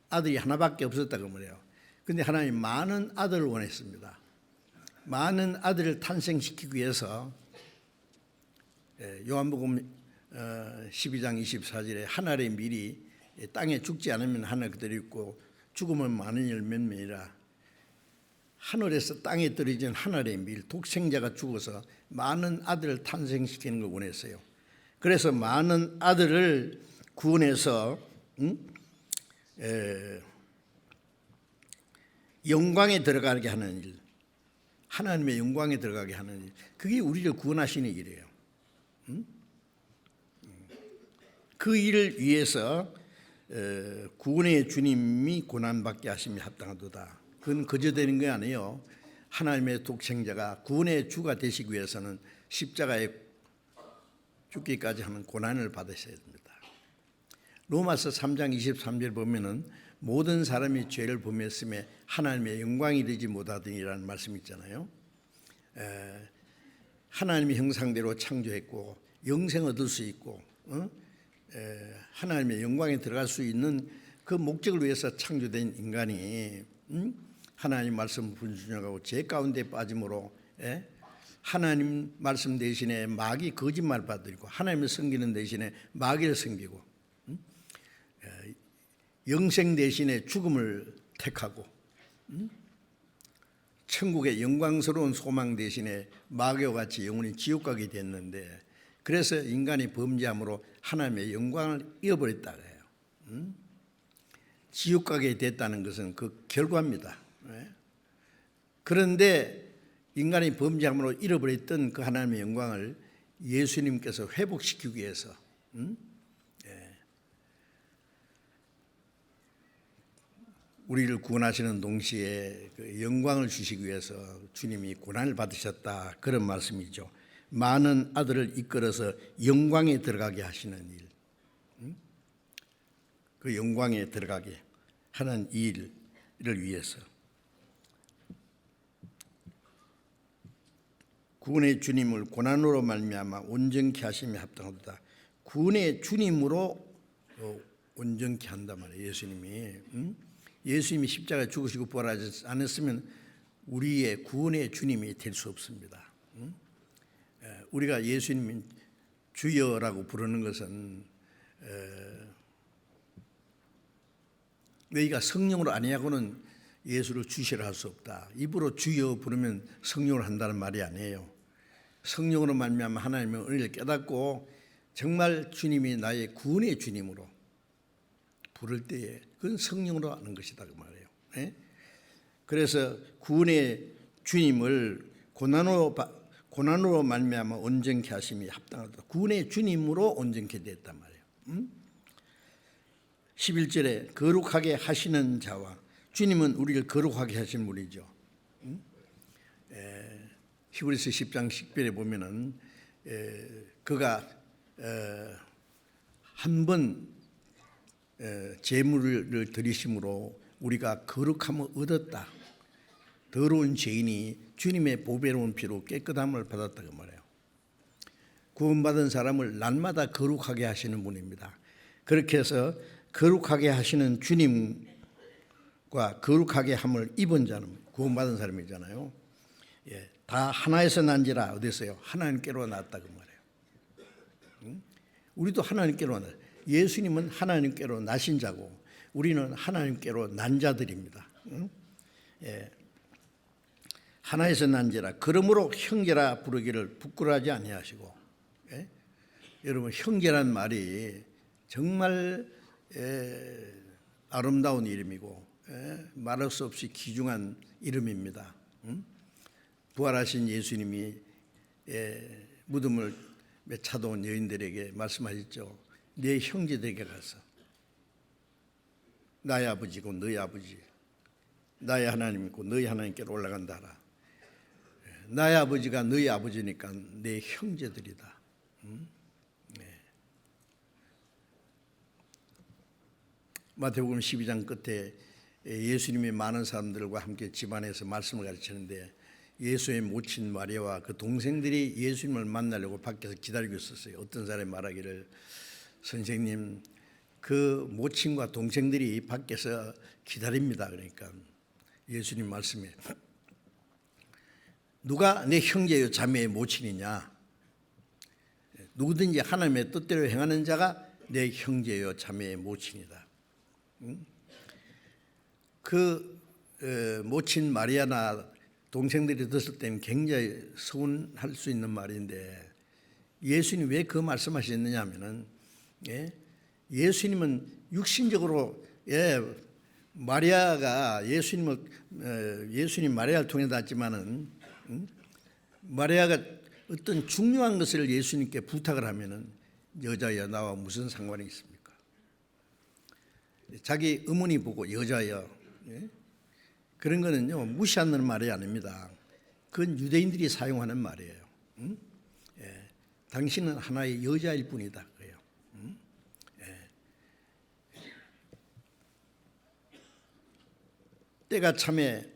아들이 하나밖에 없었다 그 말이에요. 그런데 하나님 많은 아들을 원했습니다. 많은 아들을 탄생시키기 위해서 요한복음 12장 24절에 하늘의 밀이 땅에 죽지 않으면 하늘 그대로 있고 죽으면 많은 열매니라. 하늘에서 땅에 떨어진 하늘의 밀, 독생자가 죽어서 많은 아들을 탄생시키는 걸 원했어요. 그래서 많은 아들을 구원해서 영광에 들어가게 하는 일, 하나님의 영광에 들어가게 하는 일, 그게 우리를 구원하시는 일이에요. 그 일을 위해서 구원의 주님이 고난받게 하심이 합당하도다. 그건 거저 되는 게 아니에요. 하나님의 독생자가 구원의 주가 되시기 위해서는 십자가에 죽기까지 하는 고난을 받으셔야 됩니다. 로마서 3장 23절 보면은 모든 사람이 죄를 범했음에 하나님의 영광이 되지 못하더니라는 말씀이 있잖아요. 하나님의 형상대로 창조했고 영생 얻을 수 있고 하나님의 영광에 들어갈 수 있는 그 목적을 위해서 창조된 인간이 하나님 말씀 불순종하고 죄 가운데 빠짐으로 하나님 말씀 대신에 마귀 거짓말 받들고 하나님을 섬기는 대신에 마귀를 섬기고 영생 대신에 죽음을 택하고 천국의 영광스러운 소망 대신에 마귀와 같이 영원히 지옥 가게 됐는데 그래서 인간이 범죄함으로 하나님의 영광을 잃어버렸다 그래요. 지옥 가게 됐다는 것은 그 결과입니다. 그런데 인간이 범죄함으로 잃어버렸던 그 하나님의 영광을 예수님께서 회복시키기 위해서 우리를 구원하시는 동시에 그 영광을 주시기 위해서 주님이 고난을 받으셨다 그런 말씀이죠. 많은 아들을 이끌어서 영광에 들어가게 하시는 일, 그 영광에 들어가게 하는 일을 위해서 구원의 주님을 고난으로 말미암아 온전케 하심이 합당하다. 구원의 주님으로 온전케 한단 말이에요. 예수님이 십자가에 죽으시고 부활하지 않았으면 우리의 구원의 주님이 될 수 없습니다. 우리가 예수님 주여라고 부르는 것은 너희가 성령으로 아니하고는 예수를 주시라 할 수 없다. 입으로 주여 부르면 성령으로 한다는 말이 아니에요. 성령으로 말미암아 하나님의 은혜를 깨닫고 정말 주님이 나의 구원의 주님으로 부를 때에 그건 성령으로 하는 것이다 그 말이에요. 예? 그래서 구원의 주님을 고난으로 말미암아 온전케 하심이 합당하다. 구원의 주님으로 온전케 됐단 말이에요. 11절에 거룩하게 하시는 자와, 주님은 우리를 거룩하게 하신 분이죠. 히브리서 10장 10절에 보면은 그가 한 번 제물을 드리심으로 우리가 거룩함을 얻었다. 더러운 죄인이 주님의 보배로운 피로 깨끗함을 받았다 그 말이에요. 구원받은 사람을 날마다 거룩하게 하시는 분입니다. 그렇게 해서 거룩하게 하시는 주님과 거룩하게 함을 입은 자는 구원받은 사람이잖아요. 예, 다 하나에서 난지라 어디서요? 하나님께로 났다 그 말이에요. 우리도 하나님께로 났. 예수님은 하나님께로 나신 자고 우리는 하나님께로 난 자들입니다. 예. 하나에서 난지라 그러므로 형제라 부르기를 부끄러워하지 아니하시고. 예? 여러분 형제란 말이 정말 아름다운 이름이고 말할 수 없이 귀중한 이름입니다. 부활하신 예수님이 무덤을 찾아온 여인들에게 말씀하셨죠. 내 형제들에게 가서 나의 아버지고 너희 아버지, 나의 하나님이고 너희 하나님께로 올라간다 하라. 나의 아버지가 너희 아버지니까 내 형제들이다. 마태복음 12장 끝에 예수님이 많은 사람들과 함께 집안에서 말씀을 가르치는데 예수의 모친 마리아와 그 동생들이 예수님을 만나려고 밖에서 기다리고 있었어요. 어떤 사람이 말하기를 선생님 그 모친과 동생들이 밖에서 기다립니다. 그러니까 예수님 말씀에 누가 내 형제요 자매의 모친이냐? 누구든지 하나님의 뜻대로 행하는 자가 내 형제요 자매의 모친이다. 그 모친 마리아나 동생들이 듣을 때는 굉장히 서운할 수 있는 말인데 예수님이 왜 그 말씀하셨느냐 하면은 예수님은 육신적으로 마리아가 예수님 마리아를 통해 났지만은 마리아가 어떤 중요한 것을 예수님께 부탁을 하면은 여자여 나와 무슨 상관이 있습니까? 자기 어머니 보고 여자여 그런 거는요 무시하는 말이 아닙니다. 그건 유대인들이 사용하는 말이에요. 당신은 하나의 여자일 뿐이다. 그래요. 때가 참에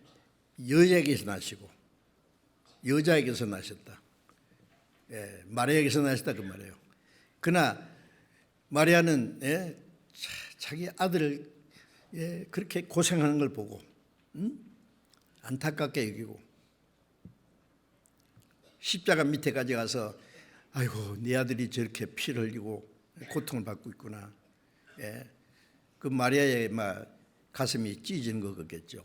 여자에게서 나시고 여자에게서 나셨다. 마리아에게서 나셨다 그 말이에요. 그러나 마리아는 자기 아들을 그렇게 고생하는 걸 보고 안타깝게 여기고 십자가 밑에까지 가서 아이고 네 아들이 저렇게 피를 흘리고 고통을 받고 있구나. 그 마리아의 가슴이 찢어진 거겠죠.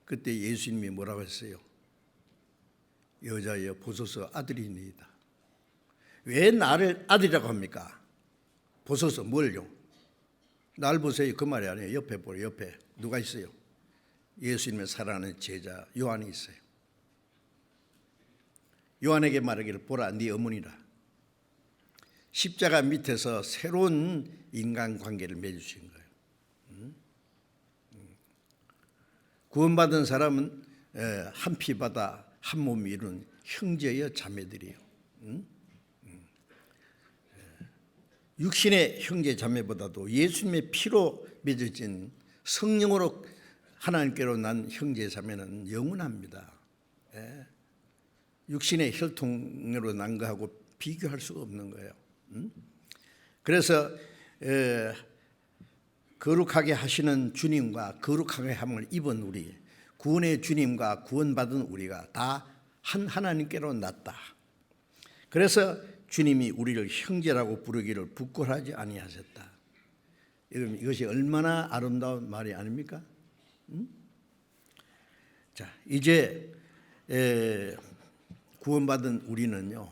그때 예수님이 뭐라고 했어요? 여자여 보소서 아들이니이다. 왜 나를 아들이라고 합니까? 보소서 뭘요? 날 보세요 그 말이 아니에요. 옆에 보세요. 옆에 누가 있어요? 예수님의 사랑하는 제자 요한이 있어요. 요한에게 말하기를 보라 네 어머니라. 십자가 밑에서 새로운 인간관계를 맺으신 거예요. 구원받은 사람은 한 피바다 한 몸이 이룬 형제여 자매들이에요. 육신의 형제 자매보다도 예수님의 피로 맺어진 성령으로 하나님께로 난 형제 자매는 영원합니다. 육신의 혈통으로 난 거하고 비교할 수가 없는 거예요. 그래서 거룩하게 하시는 주님과 거룩하게 함을 입은 우리, 구원의 주님과 구원받은 우리가 다 한 하나님께로 났다. 그래서 주님이 우리를 형제라고 부르기를 부끄러워하지 아니하셨다. 이것이 얼마나 아름다운 말이 아닙니까? 자, 이제 구원받은 우리는요,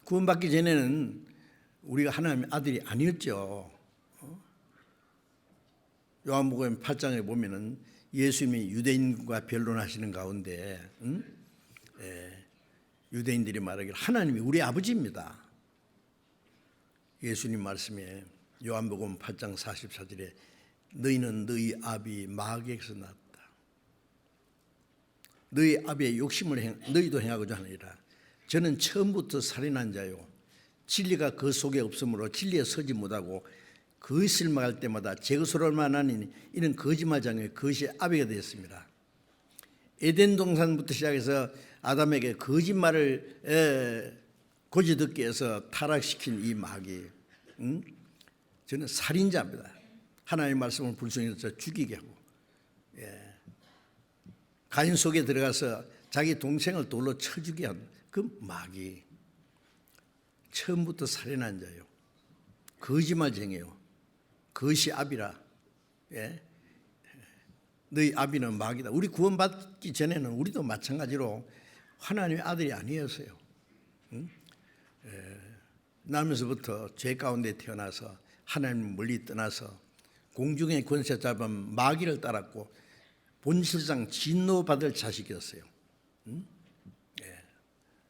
구원받기 전에는 우리가 하나님의 아들이 아니었죠. 요한복음 8장에 보면은 예수님이 유대인과 변론하시는 가운데 유대인들이 말하기를 하나님이 우리 아버지입니다. 예수님 말씀에 요한복음 8장 44절에 너희는 너희 아비 마귀에게서 났다. 너희 아비의 욕심을 너희도 행하고자 하느니라. 저는 처음부터 살인한 자요 진리가 그 속에 없으므로 진리에 서지 못하고 그것을 말할 때마다 제 것으로 말하니 이는 거짓말장에 그것이 아비가 되었습니다. 에덴 동산부터 시작해서 아담에게 거짓말을 고지 듣게 해서 타락시킨 이 마귀, 저는 살인자입니다. 하나님의 말씀을 불순종해서 죽이게 하고, 가인 속에 들어가서 자기 동생을 돌로 쳐주게 한 그 마귀, 처음부터 살인한 자요, 거짓말쟁이요, 그것이 아비라. 너희 아비는 마귀다. 우리 구원받기 전에는 우리도 마찬가지로 하나님의 아들이 아니었어요. 나면서부터 죄 가운데 태어나서 하나님 멀리 떠나서 공중의 권세 잡은 마귀를 따랐고 본실상 진노받을 자식이었어요.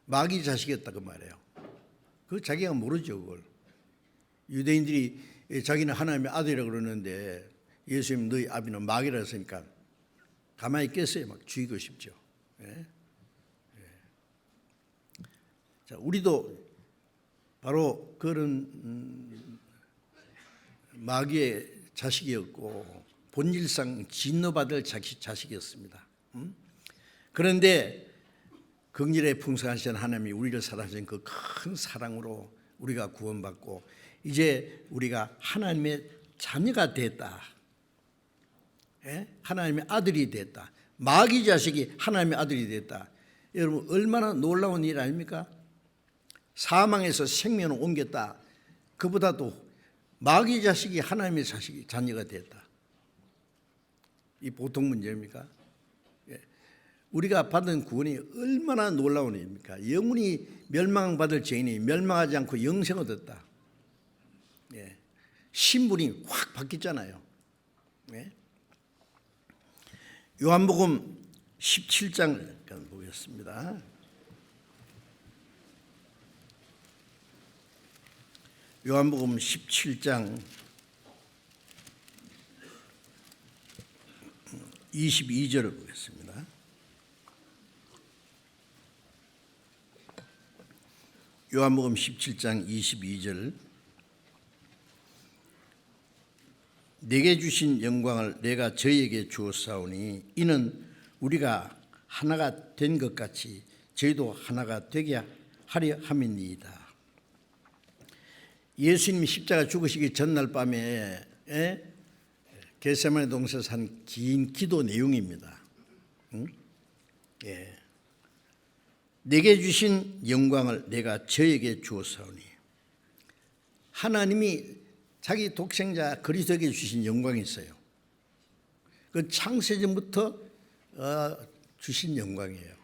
마귀 자식이었다 그 말이에요. 그 자기가 모르죠. 그걸 유대인들이 자기는 하나님의 아들이라고 그러는데 예수님 너희 아비는 마귀라 했으니까 가만히 있겠어요. 막 죽이고 싶죠. 자, 우리도 바로 그런 마귀의 자식이었고 본질상 진노받을 자식이었습니다. 그런데 긍휼에 풍성하신 하나님이 우리를 사랑하신 그 큰 사랑으로 우리가 구원받고 이제 우리가 하나님의 자녀가 됐다. 하나님의 아들이 됐다. 마귀 자식이 하나님의 아들이 됐다. 여러분 얼마나 놀라운 일 아닙니까? 사망에서 생명을 옮겼다. 그보다도 마귀 자식이 하나님의 자녀가 됐다. 이 보통 문제입니까? 우리가 받은 구원이 얼마나 놀라운 일입니까? 영원히 멸망받을 죄인이 멸망하지 않고 영생을 얻었다. 신분이 확 바뀌었잖아요. 요한복음 17장 보겠습니다. 요한복음 17장 22절을 보겠습니다. 요한복음 17장 22절 내게 주신 영광을 내가 저희에게 주었사오니 이는 우리가 하나가 된 것 같이 저희도 하나가 되게 하려 함이니이다. 예수님이 십자가 죽으시기 전날 밤에 겟세마네 동산에서 한 긴 기도 내용입니다. 내게 주신 영광을 내가 저에게 주었사오니 하나님이 자기 독생자 그리스도에게 주신 영광이 있어요. 그 창세전부터 주신 영광이에요.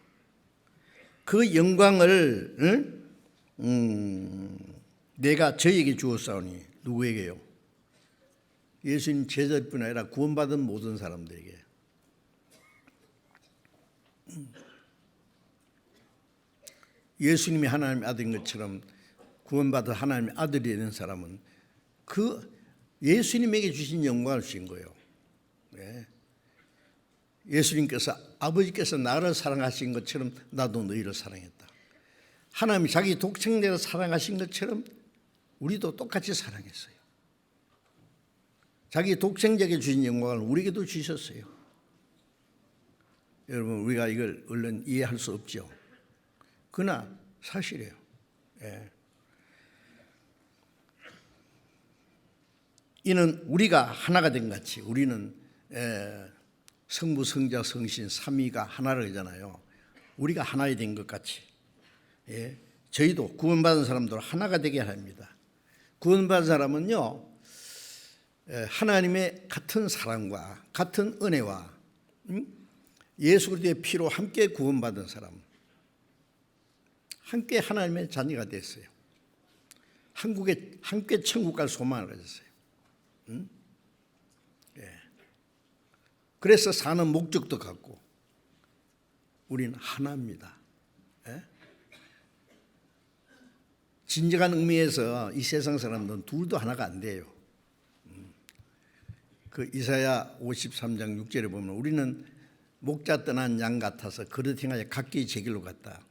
그 영광을 내가 저에게 주었사오니 누구에게요? 예수님 제자뿐 아니라 구원받은 모든 사람들에게. 예수님이 하나님의 아들인 것처럼 구원받은 하나님의 아들이 되는 사람은 그 예수님에게 주신 영광을 주신 거예요. 예수님께서 아버지께서 나를 사랑하신 것처럼 나도 너희를 사랑했다. 하나님이 자기 독생자를 사랑하신 것처럼 우리도 똑같이 사랑했어요. 자기 독생자에게 주신 영광을 우리에게도 주셨어요. 여러분 우리가 이걸 얼른 이해할 수 없죠. 그러나 사실이에요. 이는 우리가 하나가 된 같이 우리는 성부, 성자, 성신, 삼위가 하나를 하잖아요. 우리가 하나 된 것 같이 저희도 구원받은 사람들 하나가 되게 합니다. 구원받은 사람은요 하나님의 같은 사랑과 같은 은혜와 예수 그리스도의 피로 함께 구원받은 사람, 함께 하나님의 자녀가 됐어요. 함께 천국 갈 소망을 가졌어요. 그래서 사는 목적도 같고 우리는 하나입니다. 진정한 의미에서 이 세상 사람들은 둘도 하나가 안 돼요. 그 이사야 53장 6절에 보면 우리는 목자 떠난 양 같아서 그릇 행하여 각기 제 길로 갔다.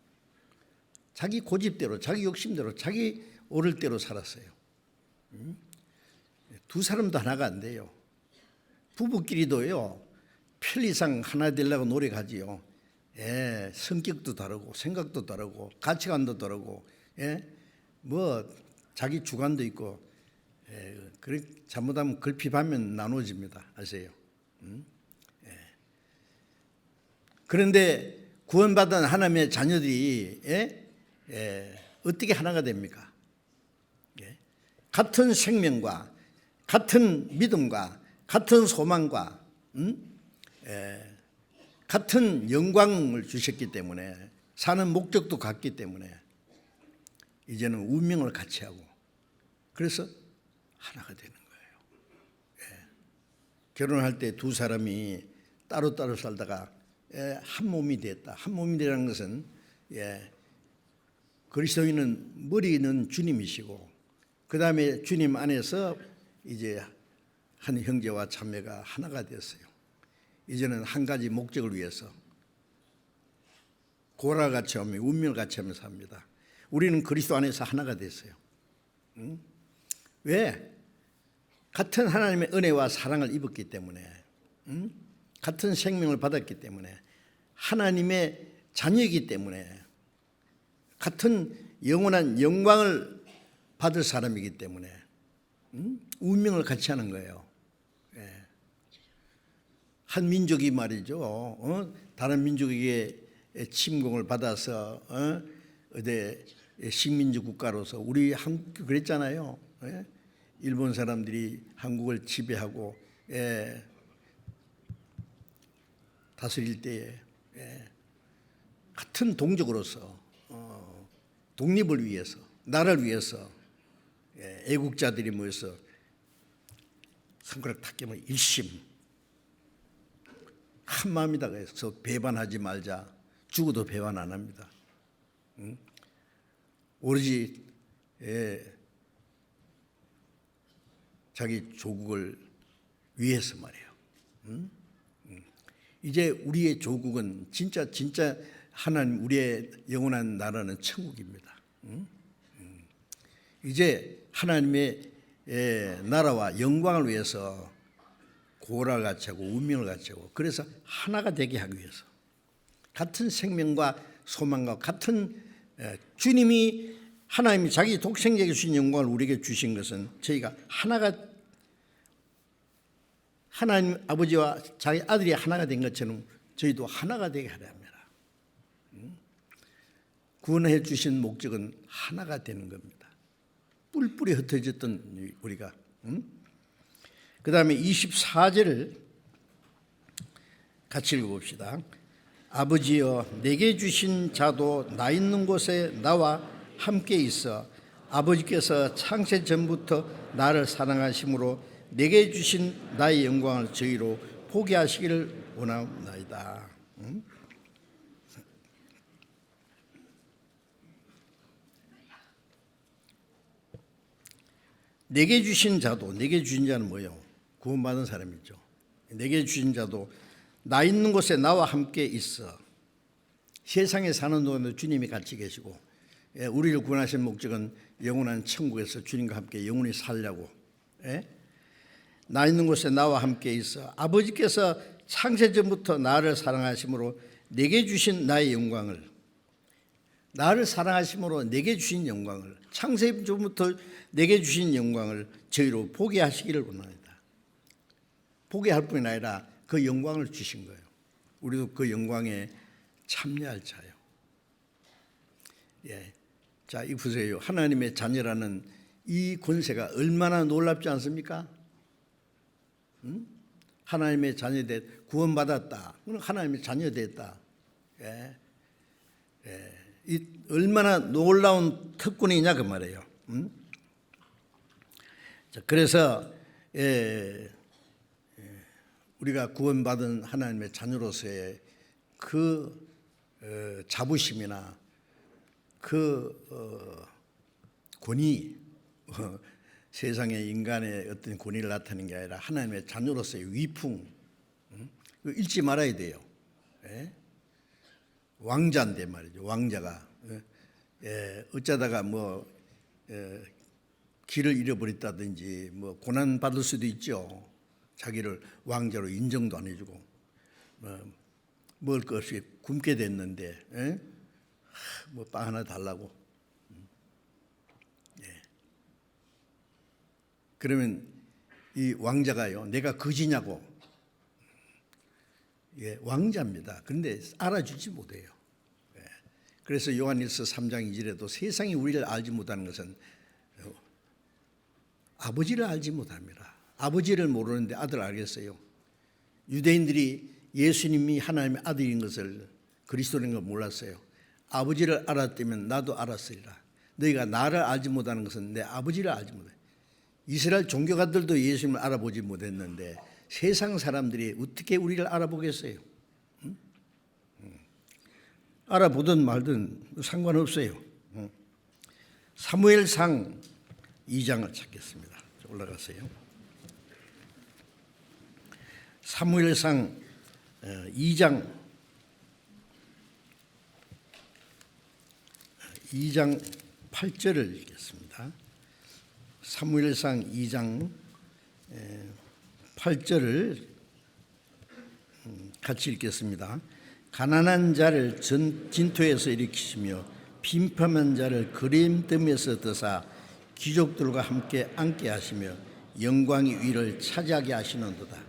자기 고집대로, 자기 욕심대로, 자기 오를 대로 살았어요. 두 사람도 하나가 안 돼요. 부부끼리도요, 편리상 하나 되려고 노력하지요. 성격도 다르고 생각도 다르고 가치관도 다르고 뭐 자기 주관도 있고 그래 잘못하면 걸핏하면 나눠집니다. 아세요? 그런데 구원받은 하나님의 자녀들이 어떻게 하나가 됩니까? 같은 생명과 같은 믿음과 같은 소망과 같은 영광을 주셨기 때문에 사는 목적도 같기 때문에 이제는 운명을 같이 하고 그래서 하나가 되는 거예요. 결혼할 때 두 사람이 따로따로 살다가 한 몸이 됐다. 한 몸이 되라는 것은 그리스도인은 머리는 주님이시고 그 다음에 주님 안에서 이제 한 형제와 자매가 하나가 됐어요. 이제는 한 가지 목적을 위해서 고라를 같이 하며 운명을 같이 하면서 삽니다. 우리는 그리스도 안에서 하나가 됐어요. 왜? 같은 하나님의 은혜와 사랑을 입었기 때문에 같은 생명을 받았기 때문에 하나님의 자녀이기 때문에 같은 영원한 영광을 받을 사람이기 때문에 운명을 같이 하는 거예요. 한 민족이 말이죠. 다른 민족에게 침공을 받아서 식민지 국가로서 우리 한국 그랬잖아요. 일본 사람들이 한국을 지배하고 다스릴 때에 같은 동족으로서 독립을 위해서 나라를 위해서 애국자들이 모여서 손가락 탁 깨면 일심 한 마음이다 그래서 배반하지 말자. 죽어도 배반 안 합니다. 오로지 자기 조국을 위해서 말이에요. 이제 우리의 조국은 진짜 하나님 우리의 영원한 나라는 천국입니다. 이제 하나님의 나라와 영광을 위해서 고라를 같이 하고 운명을 같이 하고 그래서 하나가 되게 하기 위해서 같은 생명과 소망과 같은 주님이 하나님이 자기 독생자에게 주신 영광을 우리에게 주신 것은 저희가 하나가 하나님 아버지와 자기 아들이 하나가 된 것처럼 저희도 하나가 되게 하려 합니다. 구원해 주신 목적은 하나가 되는 겁니다. 뿔뿔이 흩어졌던 우리가 그 다음에 24절을 같이 읽어봅시다. 아버지여 내게 주신 자도 나 있는 곳에 나와 함께 있어 아버지께서 창세 전부터 나를 사랑하심으로 내게 주신 나의 영광을 저희로 보게 하시기를 원하옵나이다. 내게 주신 자도 내게 주신 자는 뭐예요? 구원받은 사람이죠. 내게 주신 자도 나 있는 곳에 나와 함께 있어. 세상에 사는 동안도 주님이 같이 계시고 우리를 구원하신 목적은 영원한 천국에서 주님과 함께 영원히 살려고 나 있는 곳에 나와 함께 있어 아버지께서 창세전부터 나를 사랑하심으로 내게 주신 나의 영광을 나를 사랑하심으로 내게 주신 영광을 창세전부터 내게 주신 영광을 저희로 보게 하시기를 원합니다. 보게 할 뿐이 아니라 그 영광을 주신 거예요. 우리도 그 영광에 참여할 자예요. 자, 이 보세요. 하나님의 자녀라는 이 권세가 얼마나 놀랍지 않습니까? 하나님의 자녀됐, 구원받았다. 그럼 하나님의 자녀됐다. 예. 예. 이 얼마나 놀라운 특권이냐 그 말이에요. 자, 그래서 우리가 구원받은 하나님의 자녀로서의 그 자부심이나 그 권위, 세상의 인간의 어떤 권위를 나타내는 게 아니라 하나님의 자녀로서의 위풍, 이거 잊지 말아야 돼요. 예? 왕자인데 말이죠. 왕자가 어쩌다가 뭐 길을 잃어버렸다든지 뭐 고난 받을 수도 있죠. 자기를 왕자로 인정도 안 해주고 먹을 것 없이 굶게 됐는데 뭐 빵 하나 달라고. 그러면 이 왕자가요, 내가 거지냐고. 왕자입니다. 그런데 알아주지 못해요. 그래서 요한일서 3장 2절에도 세상이 우리를 알지 못하는 것은 아버지를 알지 못합니다. 아버지를 모르는데 아들 알겠어요? 유대인들이 예수님이 하나님의 아들인 것을, 그리스도인 걸 몰랐어요. 아버지를 알았다면 나도 알았으리라. 너희가 나를 알지 못하는 것은 내 아버지를 알지 못해. 이스라엘 종교가들도 예수님을 알아보지 못했는데 세상 사람들이 어떻게 우리를 알아보겠어요? 알아보든 말든 상관없어요. 사무엘상 2장을 찾겠습니다. 올라가세요. 사무엘상 2장 8절을 읽겠습니다. 사무엘상 2장 8절을 같이 읽겠습니다. 가난한 자를 진토에서 일으키시며 빈편한 자를 그림뜸에서 드사 귀족들과 함께 앉게 하시며 영광의 위를 차지하게 하시는도다.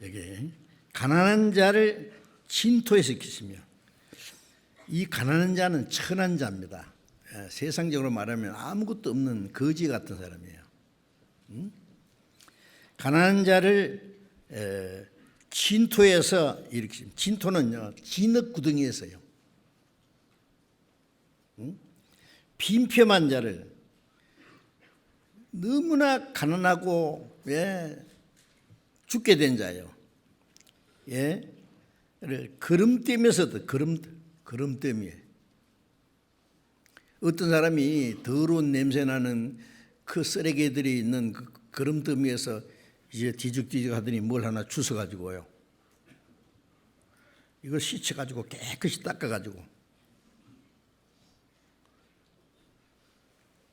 여기 가난한 자를 진토에서 일으키시며, 이 가난한 자는 천한 자입니다. 세상적으로 말하면 아무것도 없는 거지 같은 사람이에요. 가난한 자를 진토에서 일으키시면, 진토는요 진흙구덩이에서요. 빈편한 자를, 너무나 가난하고 죽게 된 자요. 그름댐에서도 그름댐이에요. 어떤 사람이 더러운 냄새 나는 그 쓰레기들이 있는 그 그름더미에서 이제 뒤죽뒤죽 하더니 뭘 하나 주워 가지고요, 이걸 씻어 가지고 깨끗이 닦아 가지고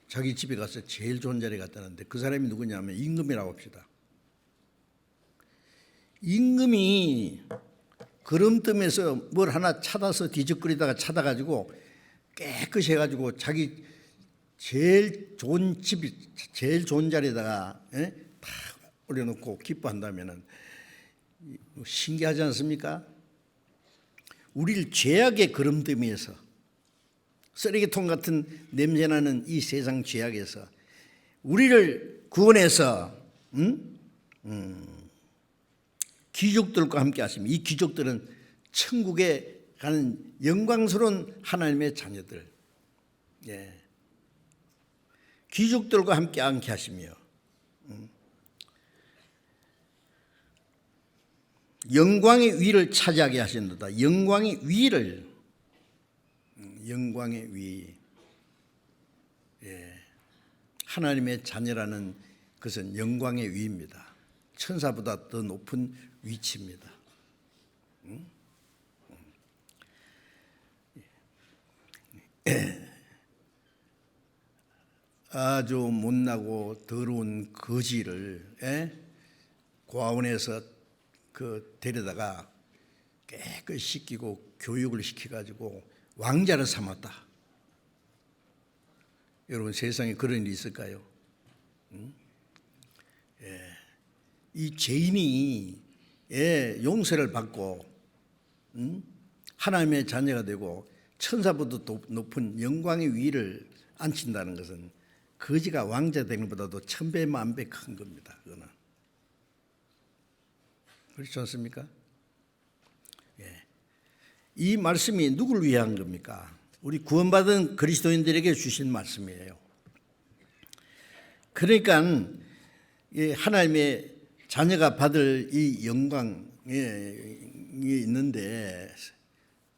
자기 집에 가서 제일 좋은 자리에 갖다 놨는데, 그 사람이 누구냐면 임금이라고 합시다. 임금이 그름뜸에서 뭘 하나 찾아서 뒤적거리다가 찾아가지고 깨끗이 해가지고 자기 제일 좋은 집이, 제일 좋은 자리에다가 다 올려놓고 기뻐한다면은 신기하지 않습니까? 우리를 죄악의 그름더미에서, 쓰레기통 같은 냄새나는 이 세상 죄악에서 우리를 구원해서 귀족들과 함께 하시면, 이 귀족들은 천국에 가는 영광스러운 하나님의 자녀들, 귀족들과 함께 앉게 하시며 영광의 위를 차지하게 하신다. 영광의 위를, 영광의 위, 하나님의 자녀라는 것은 영광의 위입니다. 천사보다 더 높은 위치입니다. 아주 못나고 더러운 거지를 고아원에서 데려다가 깨끗이 씻기고 교육을 시켜가지고 왕자를 삼았다. 여러분, 세상에 그런 일이 있을까요? 이 죄인이 용서를 받고 하나님의 자녀가 되고 천사보다 높은 영광의 위를 앉힌다는 것은 거지가 왕자 되는 것보다도 1000배 만배 큰 겁니다. 그거는. 그렇지 않습니까? 예. 이 말씀이 누구를 위한 겁니까? 우리 구원받은 그리스도인들에게 주신 말씀이에요. 그러니까 하나님의 자녀가 받을 이 영광이 있는데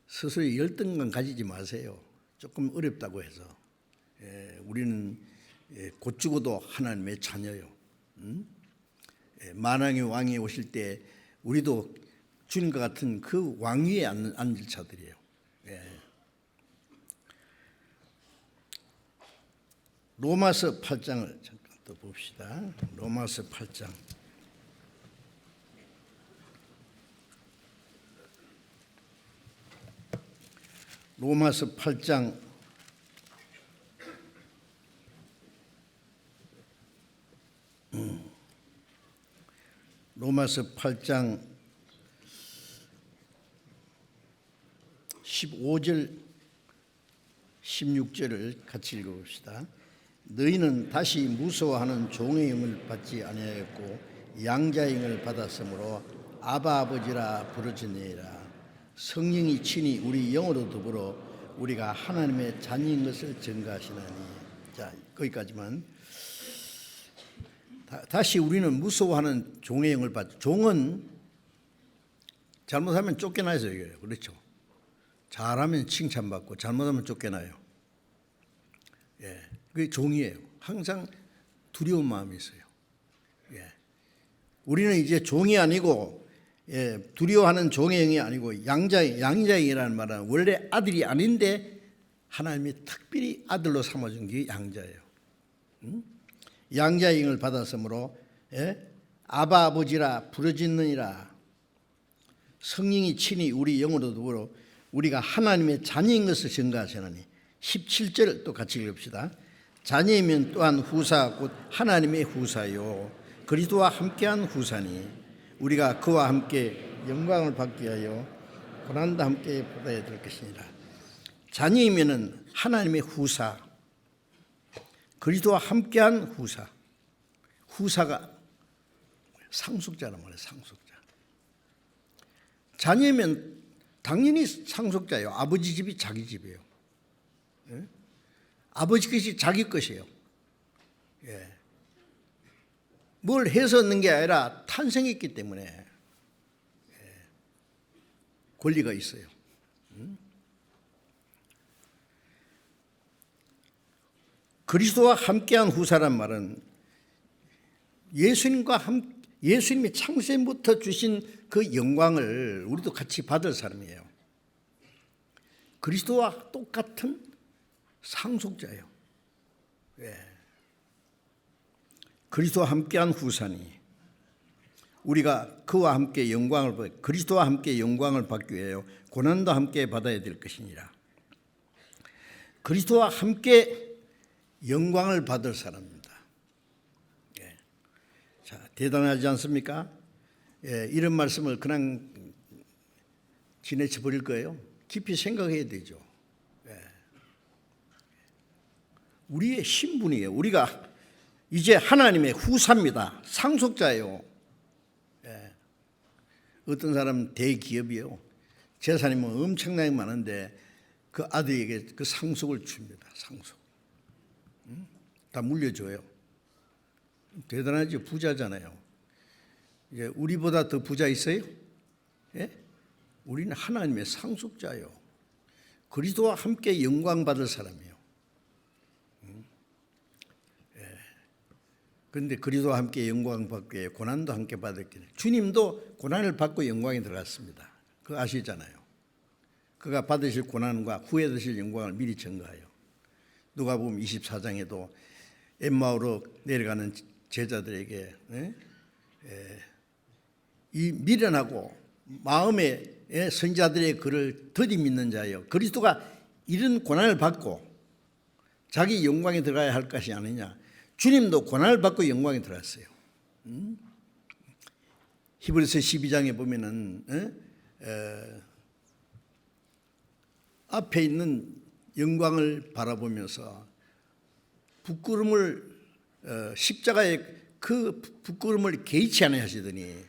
스스로 열등감 가지지 마세요. 조금 어렵다고 해서. 우리는 곧 죽어도 하나님의 자녀요. 만왕의 왕이 오실 때 우리도 주님과 같은 그 왕위에 앉을 자들이에요. 로마서 8장을 잠깐 또 봅시다. 로마서 8장. 로마서 8장 15절 16절을 같이 읽어봅시다. 너희는 다시 무서워하는 종의 영을 받지 아니하였고 양자의 영을 받았으므로 아바 아버지라 부르짖느니라. 성령이 친히 우리 영으로 더불어 우리가 하나님의 자녀인 것을 증거하시나니. 자, 거기까지만. 다시 우리는 무서워하는 종의 영을 받죠. 종은 잘못하면 쫓겨나서 이겨요. 그렇죠? 잘하면 칭찬받고 잘못하면 쫓겨나요. 그게 종이에요. 항상 두려운 마음이 있어요. 우리는 이제 종이 아니고 두려워하는 종의 영이 아니고 양자의 영이라는 말은 원래 아들이 아닌데 하나님이 특별히 아들로 삼아준 게 양자예요. 양자의 영을 받았으므로 아바 아버지라 부르짖느니라. 성령이 친히 우리 영으로 더불어 우리가 하나님의 자녀인 것을 증거하시나니. 17절 또 같이 읽읍시다. 자녀이면 또한 후사 곧 하나님의 후사요 그리스도와 함께한 후사니 우리가 그와 함께 영광을 받기 위하여 고난도 함께 받아야 될 것이니라. 자녀이면은 하나님의 후사, 그리스도와 함께한 후사. 후사가 상속자란 말이에요. 상속자. 자녀면 당연히 상속자예요. 아버지 집이 자기 집이에요. 아버지 것이 자기 것이에요. 뭘 해서 얻는 게 아니라 탄생했기 때문에 권리가 있어요. 그리스도와 함께한 후사란 말은 예수님이 창세부터 주신 그 영광을 우리도 같이 받을 사람이에요. 그리스도와 똑같은 상속자예요. 그리스도와 함께한 후사니 우리가 그와 함께 그리스도와 함께 영광을 받기 위하여 고난도 함께 받아야 될 것이니라. 그리스도와 함께 영광을 받을 사람입니다. 자, 대단하지 않습니까? 이런 말씀을 그냥 지나쳐 버릴 거예요. 깊이 생각해야 되죠. 우리의 신분이에요. 우리가 이제 하나님의 후사입니다. 상속자예요. 어떤 사람은 대기업이에요. 재산이 엄청나게 많은데 그 아들에게 그 상속을 줍니다. 상속. 다 물려줘요. 대단하죠. 부자잖아요. 우리보다 더 부자 있어요? 우리는 하나님의 상속자예요. 그리스도와 함께 영광 받을 사람이에요. 그런데 그리스도와 함께 영광 받기 위해 고난도 함께 받았기 때문에 주님도 고난을 받고 영광에 들어갔습니다. 그거 아시잖아요. 그가 받으실 고난과 후에 드실 영광을 미리 증거해요. 누가복음 24장에도 엠마오로 내려가는 제자들에게 이 미련하고 마음에 선지자들의 글을 더디 믿는 자예요. 그리스도가 이런 고난을 받고 자기 영광에 들어가야 할 것이 아니냐. 주님도 고난을 받고 영광에 들어갔어요. 히브리서 12장에 보면은 앞에 있는 영광을 바라보면서 부끄러움을 십자가의 그 부끄러움을 개의치 않아 하시더니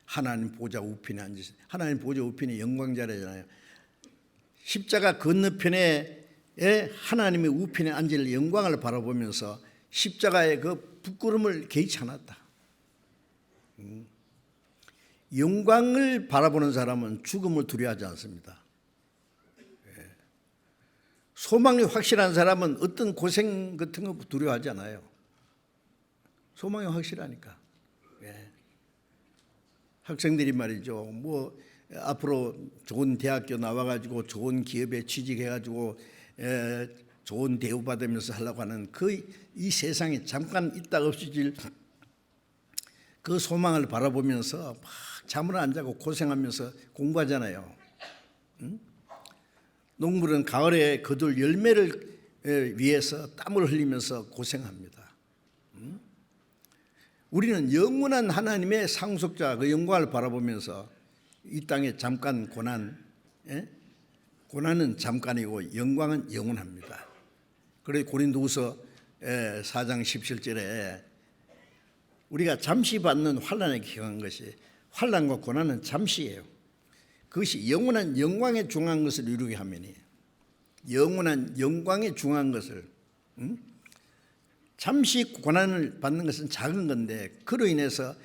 하나님 보좌 우편에 앉으신, 하나님 보좌 우편이 영광자리잖아요. 십자가 건너편에 하나님의 우편에 앉을 영광을 바라보면서 십자가의 그 부끄러움을 개의치 않았다. 영광을 바라보는 사람은 죽음을 두려워하지 않습니다. 소망이 확실한 사람은 어떤 고생 같은 거 두려워하지 않아요. 소망이 확실하니까. 학생들이 말이죠. 뭐 앞으로 좋은 대학교 나와가지고 좋은 기업에 취직해가지고 좋은 대우 받으면서 하려고 하는 이 세상에 잠깐 있다 없어질 그 소망을 바라보면서 막 잠을 안 자고 고생하면서 공부하잖아요. 농부는 가을에 거둘 열매를 위해서 땀을 흘리면서 고생합니다. 우리는 영원한 하나님의 상속자 그 영광을 바라보면서 이 땅에 잠깐 고난은 잠깐이고 영광은 영원합니다. 그래서 고린도후서 4장 17절에 우리가 잠시 받는 환난에 기억한 것이, 환난과 고난은 잠시예요. 그것이 영원한 영광에 중한 것을 이루게 하면이, 영원한 영광에 중한 것을, 잠시 고난을 받는 것은 작은 건데 그로 인해서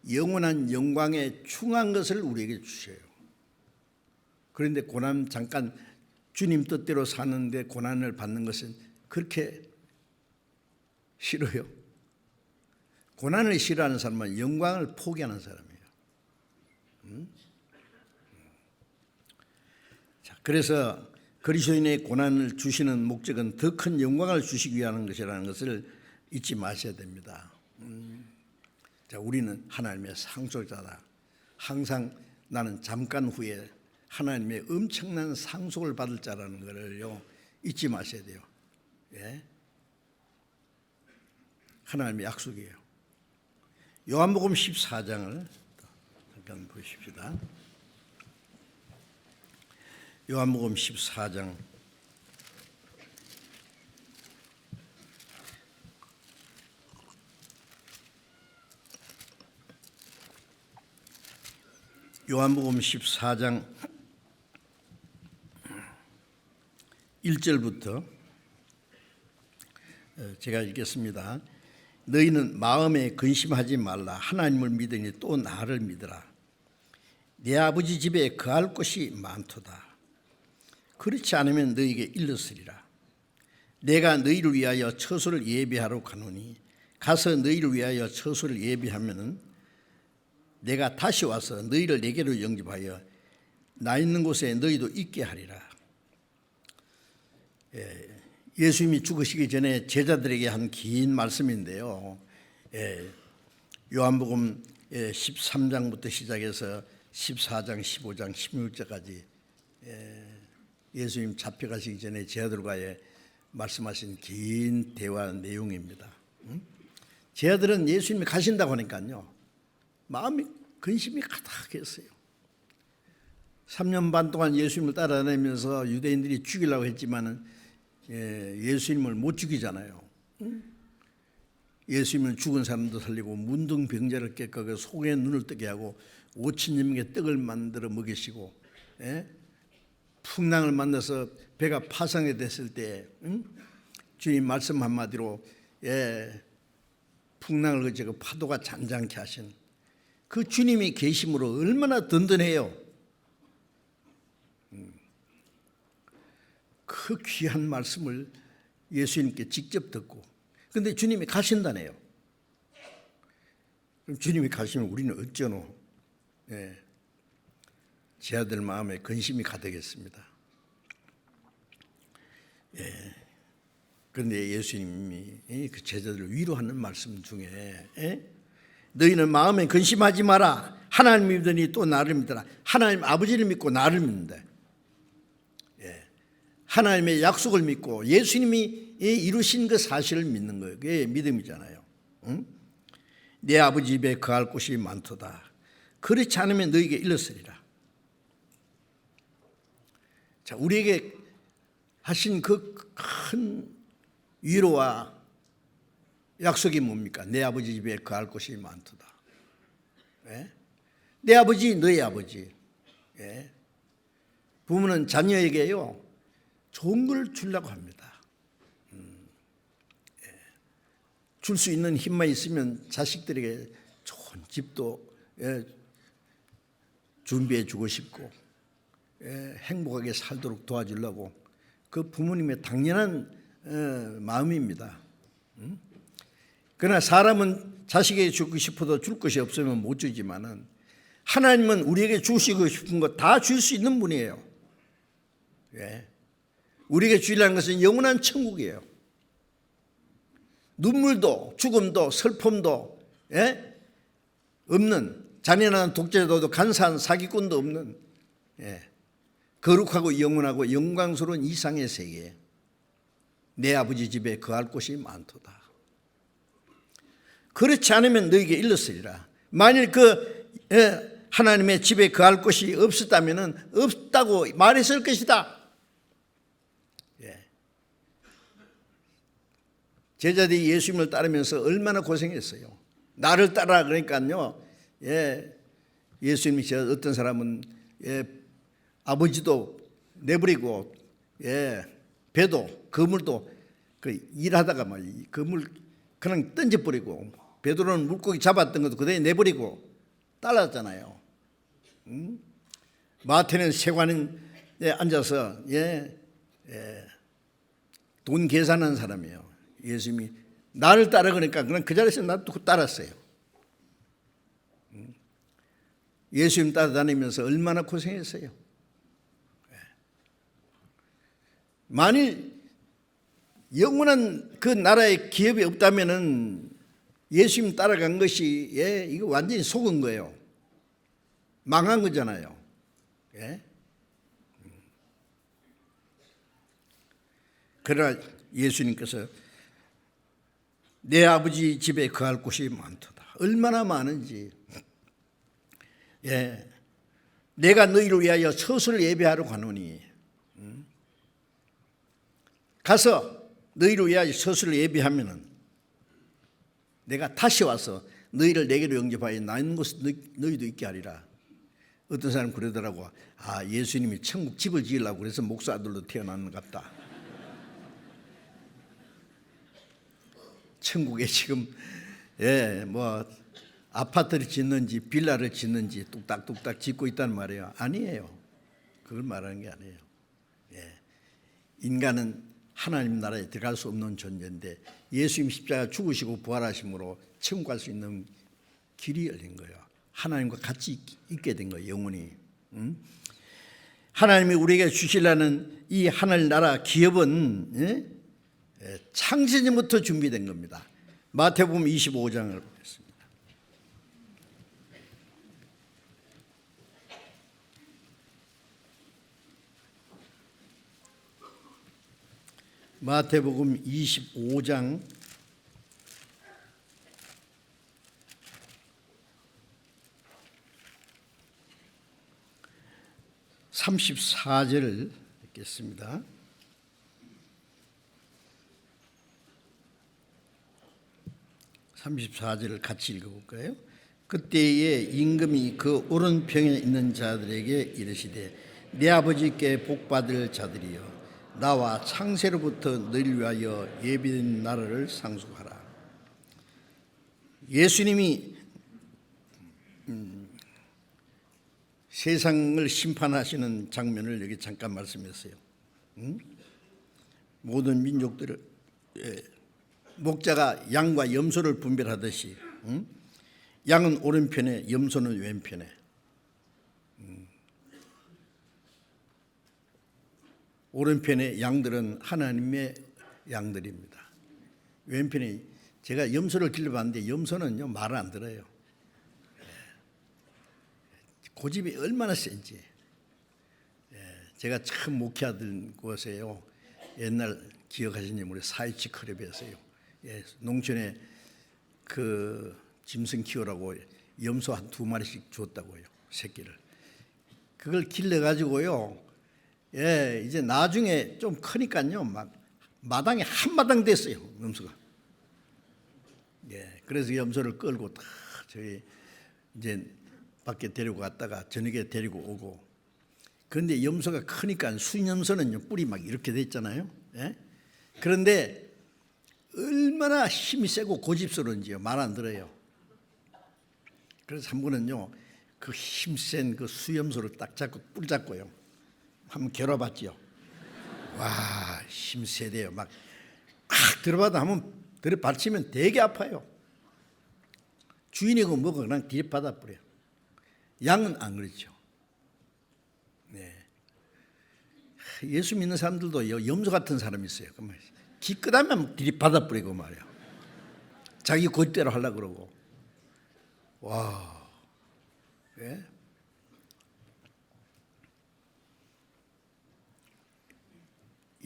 영원한 영광에 충한 것을 우리에게 주셔요. 그런데 고난 잠깐 주님 뜻대로 사는데 고난을 받는 것은 그렇게 싫어요. 고난을 싫어하는 사람은 영광을 포기하는 사람이에요. 자, 그래서 그리스도인의 고난을 주시는 목적은 더 큰 영광을 주시기 위한 것이라는 것을 잊지 마셔야 됩니다. 자, 우리는 하나님의 상속자다. 항상 나는 잠깐 후에 하나님의 엄청난 상속을 받을 자라는 것을요 잊지 마셔야 돼요. 하나님의 약속이에요. 요한복음 14장을 잠깐 보십시다. 요한복음 14장 요한복음 14장 1절부터 제가 읽겠습니다. 너희는 마음에 근심하지 말라. 하나님을 믿으니 또 나를 믿으라. 내 아버지 집에 거할 곳이 많도다. 그렇지 않으면 너희에게 일렀으리라. 내가 너희를 위하여 처소를 예비하러 가노니 가서 너희를 위하여 처소를 예비하면은 내가 다시 와서 너희를 내게로 영접하여 나 있는 곳에 너희도 있게 하리라. 예수님이 죽으시기 전에 제자들에게 한 긴 말씀인데요. 요한복음 13장부터 시작해서 14장, 15장, 16절까지 예수님 잡혀가시기 전에 제자들과의 말씀하신 긴 대화 내용입니다. 제자들은 예수님이 가신다고 하니까요 마음이 근심이 가득했어요. 3년 반 동안 예수님을 따라다니면서 유대인들이 죽이려고 했지만은 예수님을 못 죽이잖아요. 예수님은 죽은 사람도 살리고 문둥병자를 깨끗하게 속에 눈을 뜨게 하고 5,000명의 떡을 만들어 먹이시고 풍랑을 만나서 배가 파상이 됐을 때 주님 말씀 한마디로 풍랑을 그치고 파도가 잔잔케 하신 그 주님이 계심으로 얼마나 든든해요. 그 귀한 말씀을 예수님께 직접 듣고, 그런데 주님이 가신다네요. 그럼 주님이 가시면 우리는 어쩌노? 제 아들 마음에 근심이 가득했습니다. 그런데 예수님이 그 제자들을 위로하는 말씀 중에 너희는 마음에 근심하지 마라. 하나님 믿으니 또 나를 믿어라. 하나님 아버지를 믿고 나를 믿는다. 하나님의 약속을 믿고 예수님이 이루신 그 사실을 믿는 거예요. 그게 믿음이잖아요. 내 아버지 집에 거할 곳이 많도다. 그렇지 않으면 너희에게 일렀으리라. 자, 우리에게 하신 그 큰 위로와 약속이 뭡니까? 내 아버지 집에 거할 곳이 많도다. 예? 내 아버지, 너희 아버지. 예? 부모는 자녀에게요, 좋은 걸 주려고 합니다. 예. 줄 수 있는 힘만 있으면 자식들에게 좋은 집도 준비해 주고 싶고, 행복하게 살도록 도와주려고, 그 부모님의 당연한 마음입니다. 그러나 사람은 자식에게 주고 싶어도 줄 것이 없으면 못 주지만은, 하나님은 우리에게 주시고 싶은 거 다 줄 수 있는 분이에요. 우리에게 주려는 것은 영원한 천국이에요. 눈물도 죽음도 슬픔도 없는, 잔인한 독재자도 간사한 사기꾼도 없는 거룩하고 영원하고 영광스러운 이상의 세계, 내 아버지 집에 거할 곳이 많도다. 그렇지 않으면 너에게 일렀으리라. 만일 하나님의 집에 거할 곳이 없었다면 없다고 말했을 것이다. 제자들이 예수님을 따르면서 얼마나 고생했어요. 나를 따라 그러니까요. 예수님이 어떤 사람은 아버지도 내버리고 배도 그물도 일하다가 그물 그냥 던져버리고, 베드로는 물고기 잡았던 것도 그대로 내버리고 따랐잖아요. 마태는 세관에 앉아서 돈 계산하는 사람이에요. 예수님이 나를 따라 그러니까 그냥 그 자리에서 나도 따랐어요. 예수님 따라다니면서 얼마나 고생했어요. 만일 영원한 그 나라의 기업이 없다면은 예수님 따라간 것이 이거 완전히 속은 거예요. 망한 거잖아요. 그러나 예수님께서 내 아버지 집에 거할 곳이 많도다. 얼마나 많은지. 내가 너희를 위하여 처소를 예배하러 가노니, 가서 너희를 위하여 처소를 예배하면은 내가 다시 와서 너희를 내게로 영접하여 나 있는 곳에 너희도 있게 하리라. 어떤 사람 그러더라고. 예수님이 천국 집을 지으려고 그래서 목사 아들로 태어나는 것 같다. 천국에 지금 아파트를 짓는지 빌라를 짓는지 뚝딱뚝딱 짓고 있다는 말이에요. 아니에요. 그걸 말하는 게 아니에요. 인간은 하나님 나라에 들어갈 수 없는 존재인데 예수님 십자가 죽으시고 부활하심으로 천국 갈 수 있는 길이 열린 거예요. 하나님과 같이 있게 된 거예요. 영원히. 하나님이 우리에게 주시려는 이 하늘나라 기업은 창세전부터 준비된 겁니다. 마태복음 25장을 보겠습니다. 마태복음 25장 34절을 읽겠습니다. (34절을) 같이 읽어볼까요? 그때에 임금이 그 오른편에 있는 자들에게 이르시되 내 아버지께 복받을 자들이여 나와 창세로부터 너희를 위하여 예비된 나라를 상속하라. 예수님이 세상을 심판하시는 장면을 여기 잠깐 말씀했어요. 모든 민족들을 목자가 양과 염소를 분별하듯이 양은 오른편에 염소는 왼편에. 오른편의 양들은 하나님의 양들입니다. 왼편에 제가 염소를 길러봤는데 염소는요 말을 안 들어요. 고집이 얼마나 센지. 제가 처음 목회하던 곳에요. 옛날 기억하시는 우리 4.27 클럽이었어요. 농촌에 그 짐승 키우라고 염소 한 2마리씩 줬다고요. 새끼를. 그걸 길러가지고요. 예, 이제 나중에 좀 크니까요, 막 마당에 한마당 됐어요, 염소가. 예, 그래서 염소를 끌고 다 저희 이제 밖에 데리고 갔다가 저녁에 데리고 오고. 그런데 염소가 크니까 순염소는 뿔이 막 이렇게 됐잖아요. 예? 그런데 얼마나 힘이 세고 고집스러운지요. 말 안 들어요. 그래서 한 번은요, 그 힘센 그 수염소를 딱 잡고 뿔 잡고요, 한번 겨뤄봤지요. 와, 힘 세대요. 막 들어봐도 한번 들어받치면 되게 아파요. 주인이고 뭐고 그냥 들이받아 버려요. 양은 안 그렇죠. 네. 예수 믿는 사람들도 염소 같은 사람이 있어요. 기껏하면 들이받아 버리고 말이야. 자기 고집대로 하려고 그러고. 와. 예?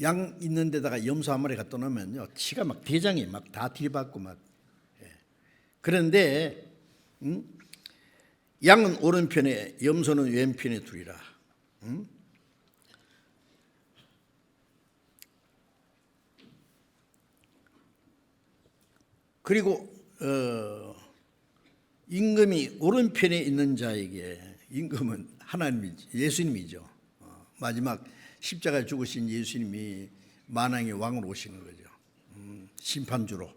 양 있는 데다가 염소 한 마리 갖다 놓으면요, 치가 막 대장이 막 다 들이받고 막. 예. 그런데 양은 오른편에 염소는 왼편에 두리라. 그리고 임금이 오른편에 있는 자에게, 임금은 하나님이죠, 예수님이죠. 마지막 십자가에 죽으신 예수님이 만왕의 왕으로 오시는 거죠. 심판주로.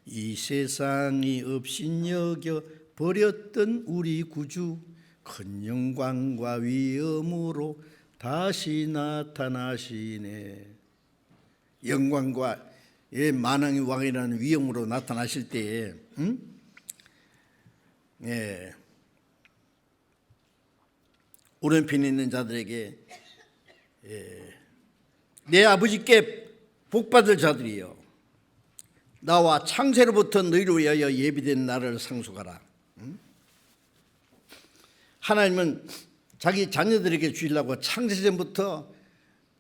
이 세상이 없인 여겨 버렸던 우리 구주, 큰 영광과 위엄으로 다시 나타나시네. 영광과 만왕의 왕이라는 위엄으로 나타나실 때에 예, 오른편에 있는 자들에게 내 아버지께 복받을 자들이여, 나와 창세로부터 너희를 위하여 예비된 나라를 상속하라. 하나님은 자기 자녀들에게 주시려고 창세전부터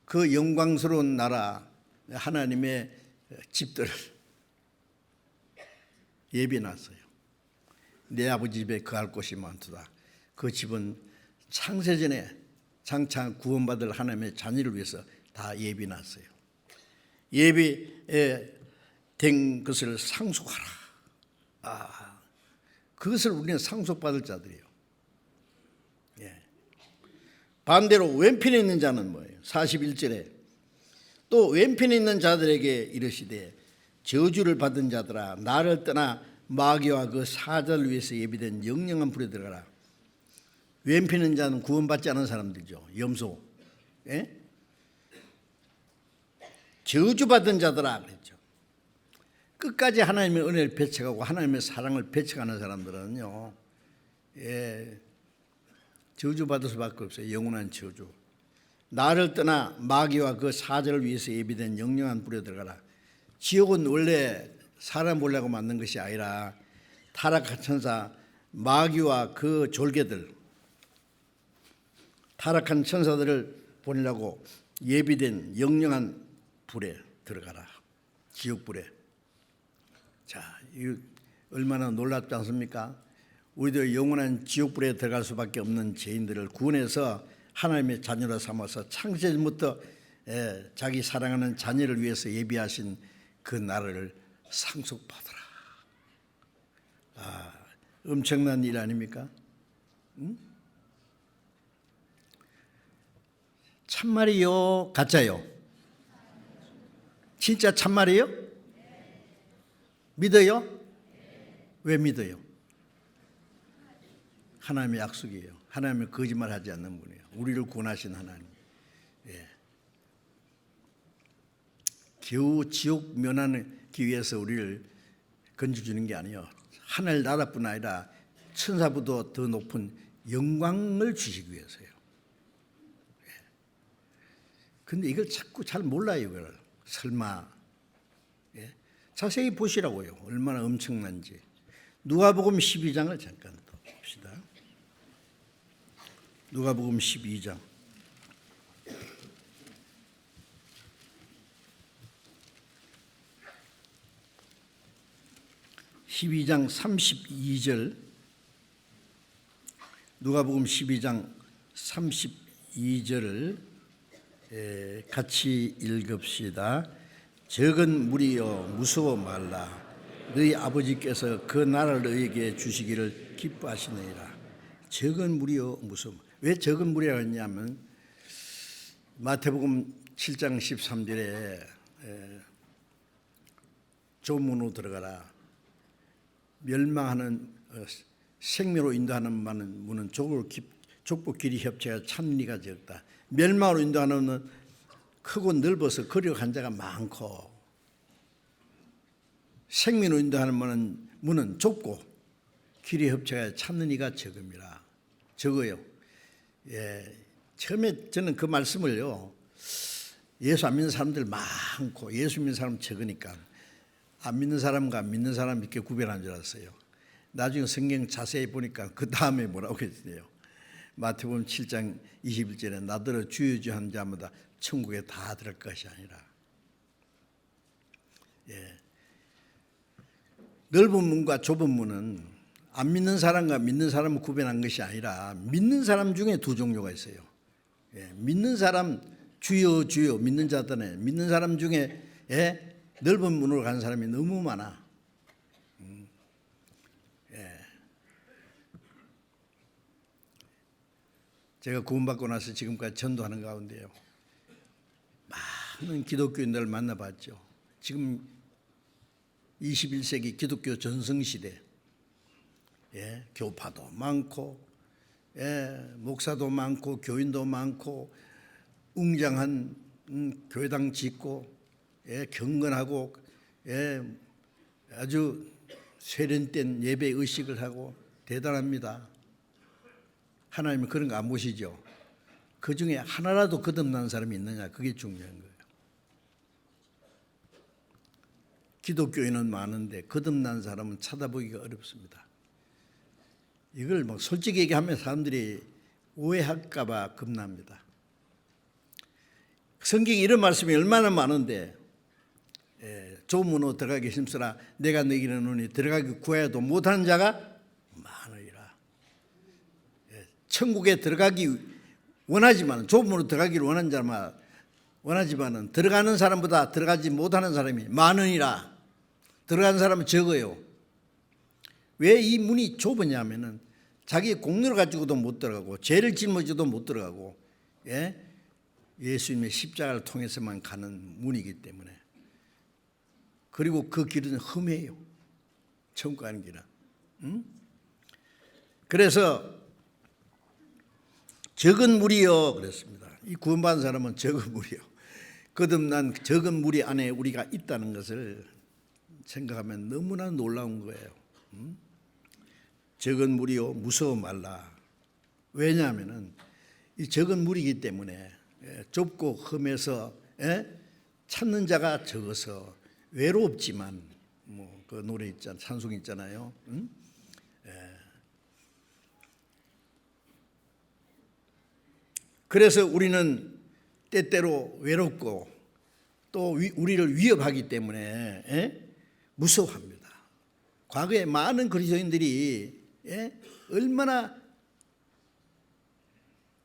그 영광스러운 나라, 하나님의 집들을 예비해놨어요. 내 아버지 집에 거할 곳이 많도다. 그 집은 창세전에 장차 구원받을 하나님의 자녀를 위해서 다 예비해놨어요. 예비된 것을 상속하라. 그것을 우리는 상속받을 자들이에요. 예. 반대로 왼편에 있는 자는 뭐예요? 41절에 또 왼편에 있는 자들에게 이르시되 저주를 받은 자들아, 나를 떠나 마귀와 그 사자를 위해서 예비된 영영한 불에 들어가라. 왼편에 있는 자는 구원받지 않은 사람들이죠. 염소. 예? 저주받은 자들아 그랬죠. 끝까지 하나님의 은혜를 배척하고 하나님의 사랑을 배척하는 사람들은요, 예, 저주받을 수밖에 없어요. 영원한 저주. 나를 떠나 마귀와 그 사자를 위해서 예비된 영영한 불에 들어가라. 지옥은 원래 사람 보려고 만든 것이 아니라 타락한 천사 마귀와 그 졸개들, 타락한 천사들을 보내려고 예비된 영영한 불에 들어가라. 지옥불에. 자, 이거 얼마나 놀랍지 않습니까? 우리도 영원한 지옥불에 들어갈 수밖에 없는 죄인들을 구원해서 하나님의 자녀로 삼아서 창세전부터 자기 사랑하는 자녀를 위해서 예비하신 그 나라를 상속받으라. 엄청난 일 아닙니까? 참말이요, 가짜요? 진짜 참말이에요? 믿어요? 왜 믿어요? 하나님의 약속이에요. 하나님은 거짓말하지 않는 분이에요. 우리를 구원하신 하나님. 예. 겨우 지옥 면하기 위해서 우리를 건져주는 게 아니에요. 하늘 나라뿐 아니라 천사보다 더 높은 영광을 주시기 위해서요. 그런데 이걸 자꾸 잘 몰라요. 이걸 설마. 예? 자세히 보시라고요. 얼마나 엄청난지. 누가복음 12장을 잠깐 더 봅시다. 누가복음 12장. 12장 32절, 누가복음 12장 32절을 같이 읽읍시다. 적은 무리여 무서워 말라. 너희 아버지께서 그 나라를 너희에게 주시기를 기뻐하시느니라. 적은 무리여 무서워. 왜 적은 무리라고 했냐면 마태복음 7장 13절에 조문으로 들어가라. 멸망하는 생명으로 인도하는 문은 좁고 길이 협체가 참리가 적다. 멸망으로 인도하는 문은 크고 넓어서 거리가 간 자가 많고, 생명으로 인도하는 문은 좁고 길이 협체가 찾는 이가 적음이라. 적어요. 처음에 저는 그 말씀을요, 예수 안 믿는 사람들 많고 예수 믿는 사람 적으니까 안 믿는 사람과 믿는 사람 이렇게 구별한 줄 알았어요. 나중에 성경 자세히 보니까 그 다음에 뭐라고 했어요? 마태복음 7장 21절에 나더러 주여 주여 하는 자마다 천국에 다 들어갈 것이 아니라. 넓은 문과 좁은 문은 안 믿는 사람과 믿는 사람을 구별한 것이 아니라 믿는 사람 중에 두 종류가 있어요. 믿는 사람, 주여 주여 믿는 자들은 믿는 사람 중에 넓은 문으로 가는 사람이 너무 많아. 제가 구원받고 나서 지금까지 전도하는 가운데요, 많은 기독교인들을 만나봤죠. 지금 21세기 기독교 전성시대, 교파도 많고, 목사도 많고, 교인도 많고, 웅장한 교회당 짓고, 경건하고, 아주 세련된 예배 의식을 하고 대단합니다. 하나님은 그런 거 안 보시죠? 그 중에 하나라도 거듭난 사람이 있느냐, 그게 중요한 거예요. 기독교인은 많은데 거듭난 사람은 찾아보기가 어렵습니다. 이걸 막 솔직히 얘기하면 사람들이 오해할까 봐 겁납니다. 성경에 이런 말씀이 얼마나 많은데, 좁은 문으로 들어가기 힘쓰라. 내가 너희에게 이르노니 들어가기 구하여도 못하는 자가 많으리라. 천국에 들어가기 원하지만, 좁은 문으로 들어가기를 원하는 자만 원하지만은 들어가는 사람보다 들어가지 못하는 사람이 많으니라. 들어가는 사람은 적어요. 왜 이 문이 좁으냐면은 자기 공로를 가지고도 못 들어가고 죄를 짊어지도 못 들어가고, 예수님의 십자가를 통해서만 가는 문이기 때문에. 그리고 그 길은 험해요. 천국 가는 길은. 그래서 적은 무리여 그랬습니다. 이 구원받은 사람은 적은 무리요. 거듭난 적은 무리 안에 우리가 있다는 것을 생각하면 너무나 놀라운 거예요. 적은 무리요 무서워 말라. 왜냐하면은 이 적은 무리이기 때문에 좁고 험해서 찾는 자가 적어서 외롭지만, 그 노래 있잖아, 찬송 있잖아요. 그래서 우리는 때때로 외롭고 또 우리를 위협하기 때문에 무서워합니다. 과거에 많은 그리스도인들이 얼마나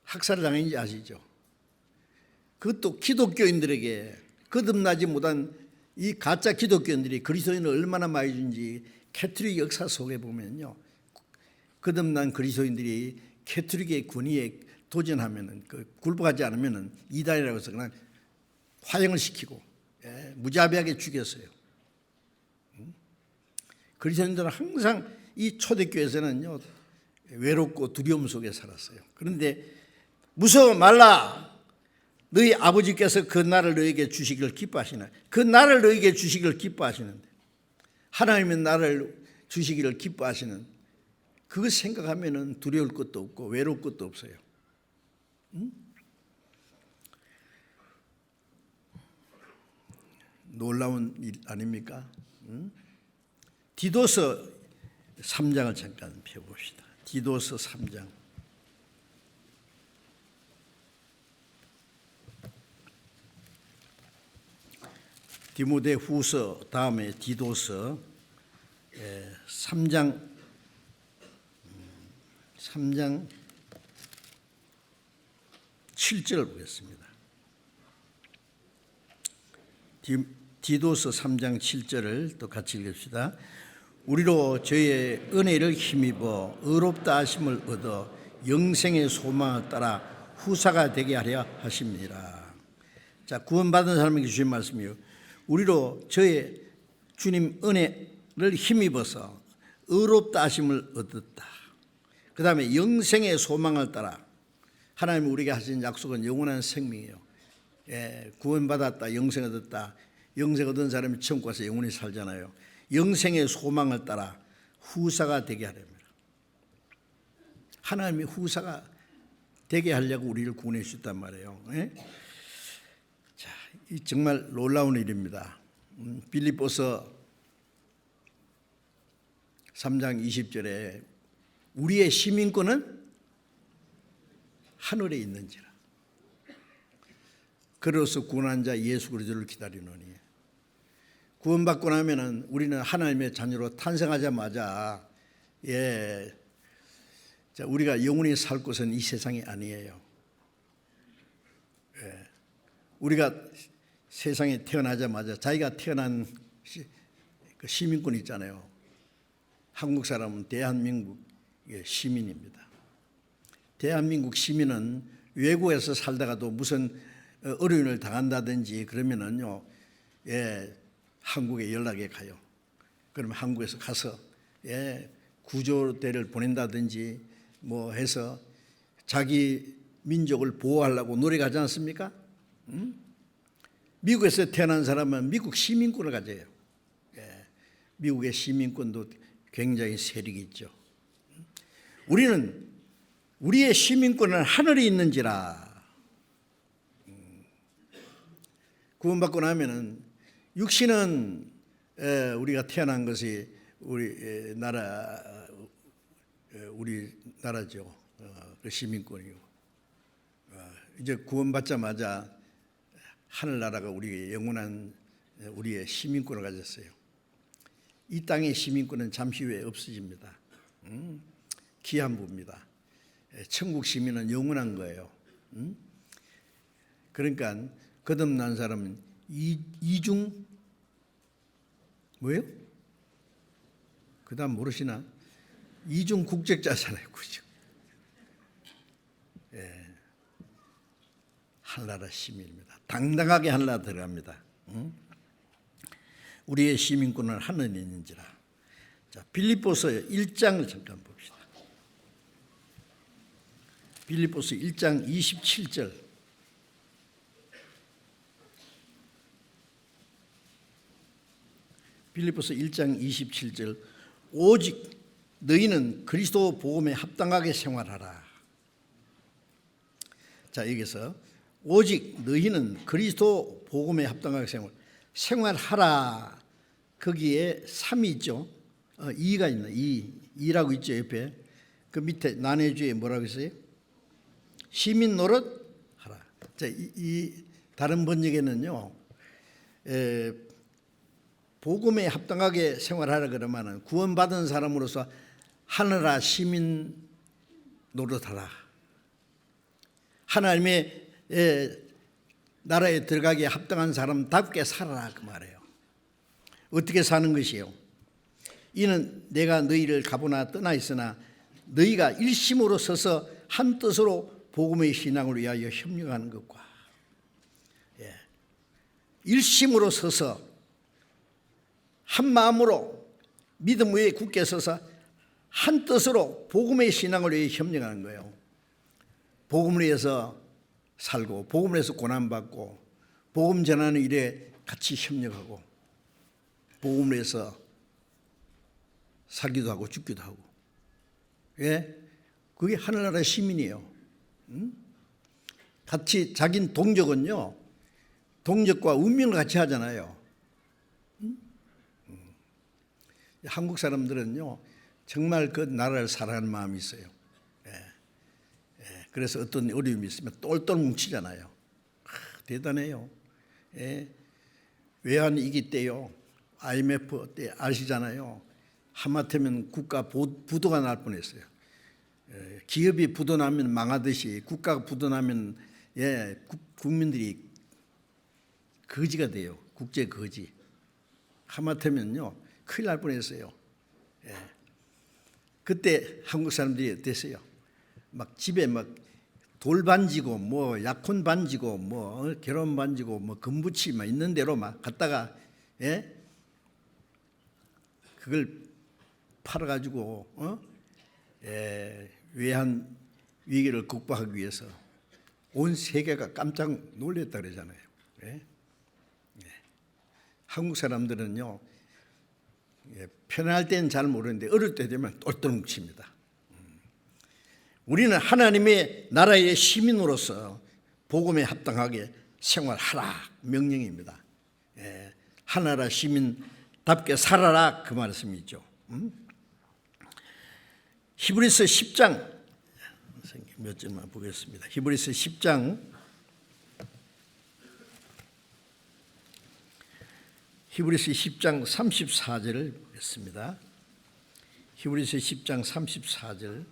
학살을 당했는지 아시죠? 그것도 기독교인들에게 거듭나지 못한 이 가짜 기독교인들이 그리스도인을 얼마나 많이 준지 캐톨릭 역사 속에 보면요, 거듭난 그리스도인들이 캐톨릭의 권위에 도전하면은, 굴복하지 않으면은 이단이라고 해서 그냥 화형을 시키고 무자비하게 죽였어요. 그리스도인들은 항상 이 초대교회에서는요 외롭고 두려움 속에 살았어요. 그런데 무서워 말라. 너희 아버지께서 그 나라를 너희에게 주시기를 기뻐하시나. 그 나라를 너희에게 주시기를 기뻐하시는데, 하나님의 나라를 주시기를 기뻐하시는 그거 생각하면은 두려울 것도 없고 외로울 것도 없어요. 놀라운 일 아닙니까? 디도서 3장을 잠깐 펴봅시다. 디도서 3장. 디모데 후서 다음에 디도서 3장 7절 보겠습니다. 디도서 3장 7절을 또 같이 읽읍시다. 우리로 저의 은혜를 힘입어 의롭다 하심을 얻어 영생의 소망을 따라 후사가 되게 하려 하십니다. 자, 구원받은 사람에게 주신 말씀이요. 우리로 저의 주님 은혜를 힘입어서 의롭다 하심을 얻었다. 그 다음에 영생의 소망을 따라, 하나님이 우리에게 하신 약속은 영원한 생명이에요. 구원받았다, 영생 얻었다. 영생 얻은 사람이 천국 가서 영원히 살잖아요. 영생의 소망을 따라 후사가 되게 하렵니다. 하나님이 후사가 되게 하려고 우리를 구원해 주셨단 말이에요. 자, 이 정말 놀라운 일입니다. 빌립보서 3장 20절에 우리의 시민권은 하늘에 있는지라. 그로서 구원한 자 예수 그리스도를 기다리노니. 구원받고 나면은 우리는 하나님의 자녀로 탄생하자마자 자, 우리가 영원히 살 곳은 이 세상이 아니에요. 우리가 세상에 태어나자마자 자기가 태어난 그 시민권 있잖아요. 한국 사람은 대한민국의 시민입니다. 대한민국 시민은 외국에서 살다가도 무슨 어려움을 당한다든지 그러면은요, 한국에 연락이 가요. 그러면 한국에서 가서 구조대를 보낸다든지 뭐 해서 자기 민족을 보호하려고 노력하지 않습니까? 미국에서 태어난 사람은 미국 시민권을 가져요. 미국의 시민권도 굉장히 세력이 있죠. 우리는 우리의 시민권은 하늘에 있는지라. 구원받고 나면은 육신은 우리가 태어난 것이 우리 나라죠. 그 시민권이고 이제 구원받자마자 하늘나라가 우리의 영원한 우리의 시민권을 가졌어요. 이 땅의 시민권은 잠시 후에 없어집니다. 기한부입니다. 천국 시민은 영원한 거예요. 그러니까 거듭난 사람은 이중 뭐예요? 그 다음 모르시나? 이중 국적자잖아요. 그죠? 하늘나라 시민입니다. 당당하게 하늘나라 들어갑니다. 우리의 시민권은 하늘에 있는지라. 자, 빌립보서 1장을 잠깐 봅시다. 빌립보서 1장 27절. 빌립보서 1장 27절. 오직 너희는 그리스도 복음에 합당하게 생활하라. 자, 여기서 오직 너희는 그리스도 복음에 합당하게 생활하라. 거기에 3이 있죠. 2가 있나? 2라고 있죠. 옆에. 그 밑에 난해주에 뭐라고 했어요? 시민 노릇 하라. 자, 이 다른 번역에는요, 복음에 합당하게 생활하라 그러면은 구원받은 사람으로서 하늘아 시민 노릇하라. 하나님의 나라에 들어가기에 합당한 사람답게 살아라 그 말이에요. 어떻게 사는 것이요? 이는 내가 너희를 가보나 떠나 있으나 너희가 일심으로 서서 한 뜻으로 복음의 신앙을 위하여 협력하는 것과 일심으로 서서 한 마음으로 믿음 위에 굳게 서서 한 뜻으로 복음의 신앙을 위해 협력하는 거예요. 복음을 위해서 살고 복음을 위해서 고난받고 복음 전하는 일에 같이 협력하고 복음을 위해서 살기도 하고 죽기도 하고. 그게 하늘나라 시민이에요. 같이 자긴 동족은요, 동족과 운명을 같이 하잖아요. 한국 사람들은요 정말 그 나라를 사랑하는 마음이 있어요. 그래서 어떤 어려움이 있으면 똘똘 뭉치잖아요. 대단해요. 외환위기 때요, IMF 때 아시잖아요. 하마터면 국가 부도가 날 뻔했어요. 기업이 부도나면 망하듯이 국가가 부도나면 국민들이 거지가 돼요. 국제 거지. 하마터면요 큰일 날 뻔했어요. 예. 그때 한국 사람들이 어땠어요? 막 집에 막 돌 반지고 뭐 약혼 반지고 뭐 결혼 반지고 뭐 금붙이 막 있는 대로 막 갖다가 예? 그걸 팔아가지고 외환 위기를 극복하기 위해서 온 세계가 깜짝 놀랐다 그러잖아요. 예? 예. 한국 사람들은요 편할 때는 잘 모르는데 어릴 때 되면 똘똘 뭉칩니다. 우리는 하나님의 나라의 시민으로서 복음에 합당하게 생활하라 명령입니다. 예, 하나라 시민답게 살아라 그 말씀이죠. 히브리서 10장 몇 절만 보겠습니다. 히브리서 10장 히브리서 10장 34절을 보겠습니다. 히브리서 10장 34절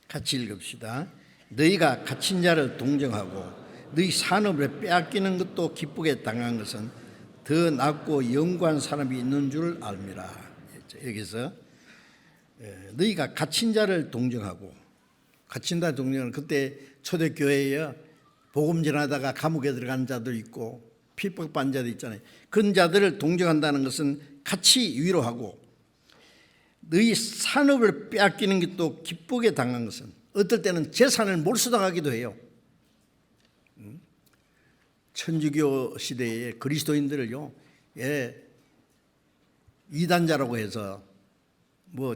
같이 읽읍시다. 너희가 갇힌 자를 동정하고 너희 산업을 빼앗기는 것도 기쁘게 당한 것은 더 낫고 영구한 사람이 있는 줄 알미라. 여기서 너희가 갇힌 자를 동정하고, 갇힌 자 동정은 그때 초대교회에 복음 전하다가 감옥에 들어간 자도 있고 핍박받는 자도 있잖아요. 그런 자들을 동정한다는 것은 같이 위로하고, 너희 산업을 빼앗기는 것도 기쁘게 당한 것은, 어떨 때는 재산을 몰수당하기도 해요. 천주교 시대에 그리스도인들을요, 이단자라고 해서 뭐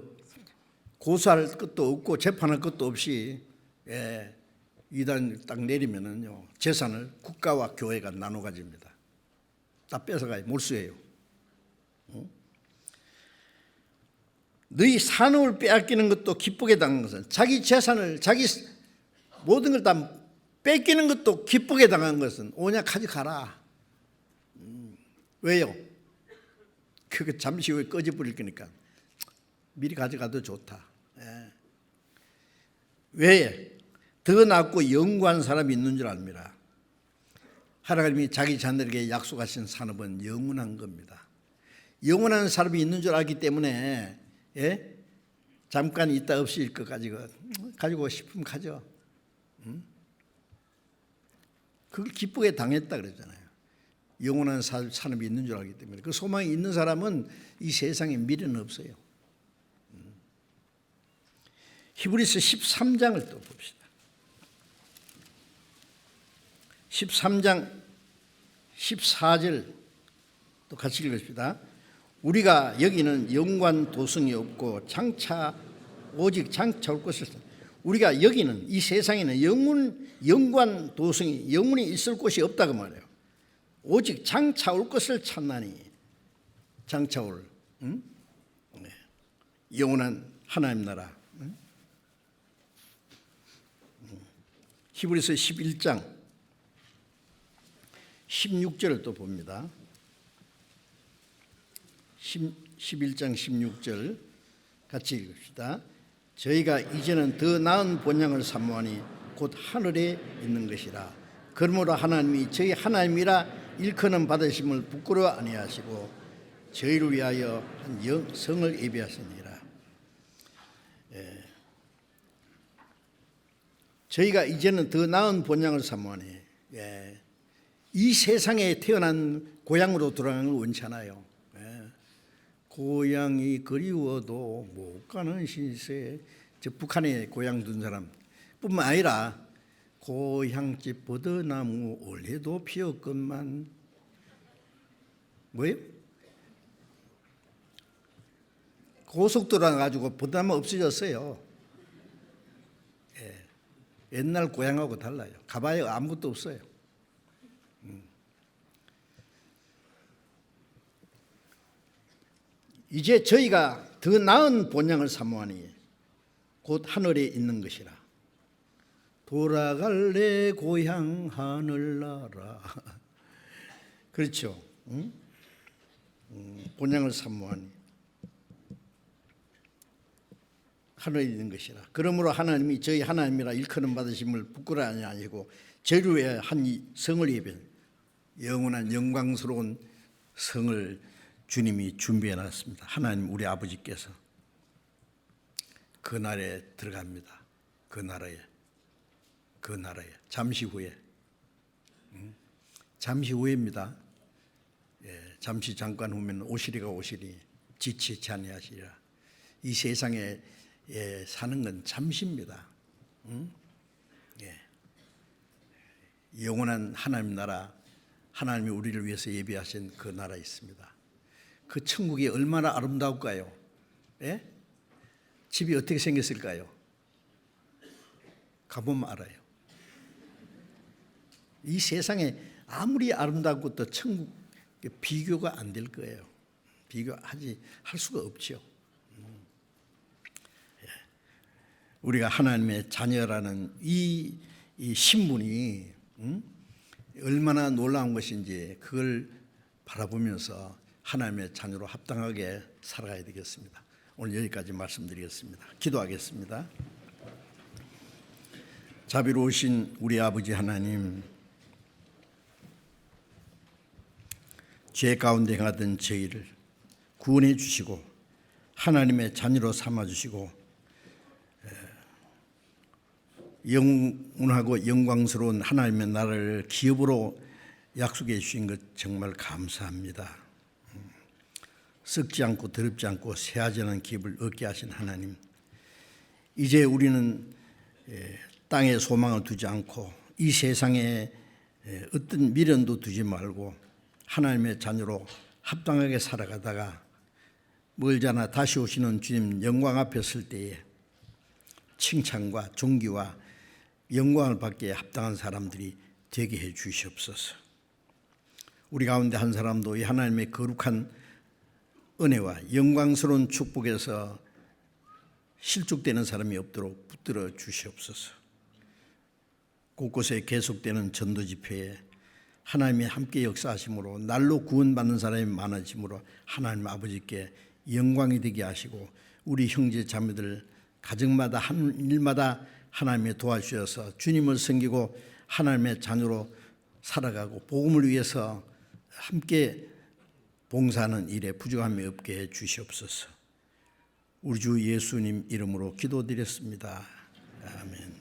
고소할 것도 없고 재판할 것도 없이 이단 딱 내리면은요 재산을 국가와 교회가 나눠 가집니다. 다 뺏어가요. 몰수해요. 너희 산업을 빼앗기는 것도 기쁘게 당한 것은, 자기 재산을 자기 모든 걸 다 뺏기는 것도 기쁘게 당한 것은 오냐 가져가라. 왜요? 그게 잠시 후에 꺼져버릴 거니까 미리 가져가도 좋다. 왜? 더 낫고 영구한 사람이 있는 줄 압니다. 하나님이 자기 자녀에게 약속하신 산업은 영원한 겁니다. 영원한 사람이 있는 줄 알기 때문에 잠깐 있다 없이 것 가지고 싶으면 가져. 그걸 기쁘게 당했다 그랬잖아요. 영원한 산업이 있는 줄 알기 때문에. 그 소망이 있는 사람은 이 세상에 미련은 없어요. 히브리서 13장을 또 봅시다. 13장 14절 또 같이 읽읍시다. 우리가 여기는 영관 도성이 없고 오직 장차 올 것을, 우리가 여기는 이 세상에는 영관 도성이 영원히 있을 곳이 없다고 말해요. 오직 장차 올 것을 찾나니, 장차 올 영원한 하나님 나라. 히브리서 11장 16절을 또 봅니다. 11장 16절 같이 읽읍시다. 저희가 이제는 더 나은 본향을 사모하니 곧 하늘에 있는 것이라. 그러므로 하나님이 저희 하나님이라 일컫는 받으심을 부끄러워 아니하시고 저희를 위하여 한 성을 예비하시니라. 저희가 이제는 더 나은 본향을 사모하니, 이 세상에 태어난 고향으로 돌아가는 걸 원치 않아요. 고향이 그리워도 못 가는 시세. 저 북한에 고향 둔 사람 뿐만 아니라 고향집 버드나무 올해도 피었건만, 뭐예요? 고속도로 가지고 버드나무 없어졌어요. 옛날 고향하고 달라요. 가봐야 아무것도 없어요. 이제 저희가 더 나은 본향을 사모하니 곧 하늘에 있는 것이라. 돌아갈래 고향 하늘나라. 그렇죠. 본향을 사모하니 하늘에 있는 것이라. 그러므로 하나님이 저희 하나님이라 일컬음 받으심을 부끄러워하지 아니고 저희를 위해 한 성을 예비한, 영원한 영광스러운 성을 주님이 준비해 놨습니다. 하나님 우리 아버지께서 그 나라에 들어갑니다. 그 나라에 잠시 후에입니다. 잠시 잠깐 후면 오시리가 오시리 지치지 아니하시리라. 이 세상에 사는 건 잠시입니다. 영원한 하나님 나라, 하나님이 우리를 위해서 예비하신 그 나라에 있습니다. 그 천국이 얼마나 아름다울까요? 집이 어떻게 생겼을까요? 가보면 알아요. 이 세상에 아무리 아름다운 것도 천국 비교가 안 될 거예요. 할 수가 없죠. 우리가 하나님의 자녀라는 이 신분이 얼마나 놀라운 것인지 그걸 바라보면서 하나님의 자녀로 합당하게 살아가야 되겠습니다. 오늘 여기까지 말씀드리겠습니다. 기도하겠습니다. 자비로우신 우리 아버지 하나님, 죄 가운데 행하던 저희를 구원해 주시고 하나님의 자녀로 삼아 주시고 영원하고 영광스러운 하나님의 나라를 기업으로 약속해 주신 것 정말 감사합니다. 썩지 않고 더럽지 않고 새하지 않은 기업을 얻게 하신 하나님, 이제 우리는 땅에 소망을 두지 않고 이 세상에 어떤 미련도 두지 말고 하나님의 자녀로 합당하게 살아가다가 멀잖아 다시 오시는 주님 영광 앞에 설 때에 칭찬과 존귀와 영광을 받기에 합당한 사람들이 되게 해 주시옵소서. 우리 가운데 한 사람도 이 하나님의 거룩한 은혜와 영광스러운 축복에서 실족되는 사람이 없도록 붙들어 주시옵소서. 곳곳에 계속되는 전도 집회에 하나님이 함께 역사하심으로 날로 구원받는 사람이 많아짐으로 하나님 아버지께 영광이 되게 하시고 우리 형제 자매들 가정마다 한 일마다 하나님의 도와주셔서 주님을 섬기고 하나님의 자녀로 살아가고 복음을 위해서 함께 봉사하는 일에 부족함이 없게 해 주시옵소서. 우리 주 예수님 이름으로 기도드렸습니다. 아멘.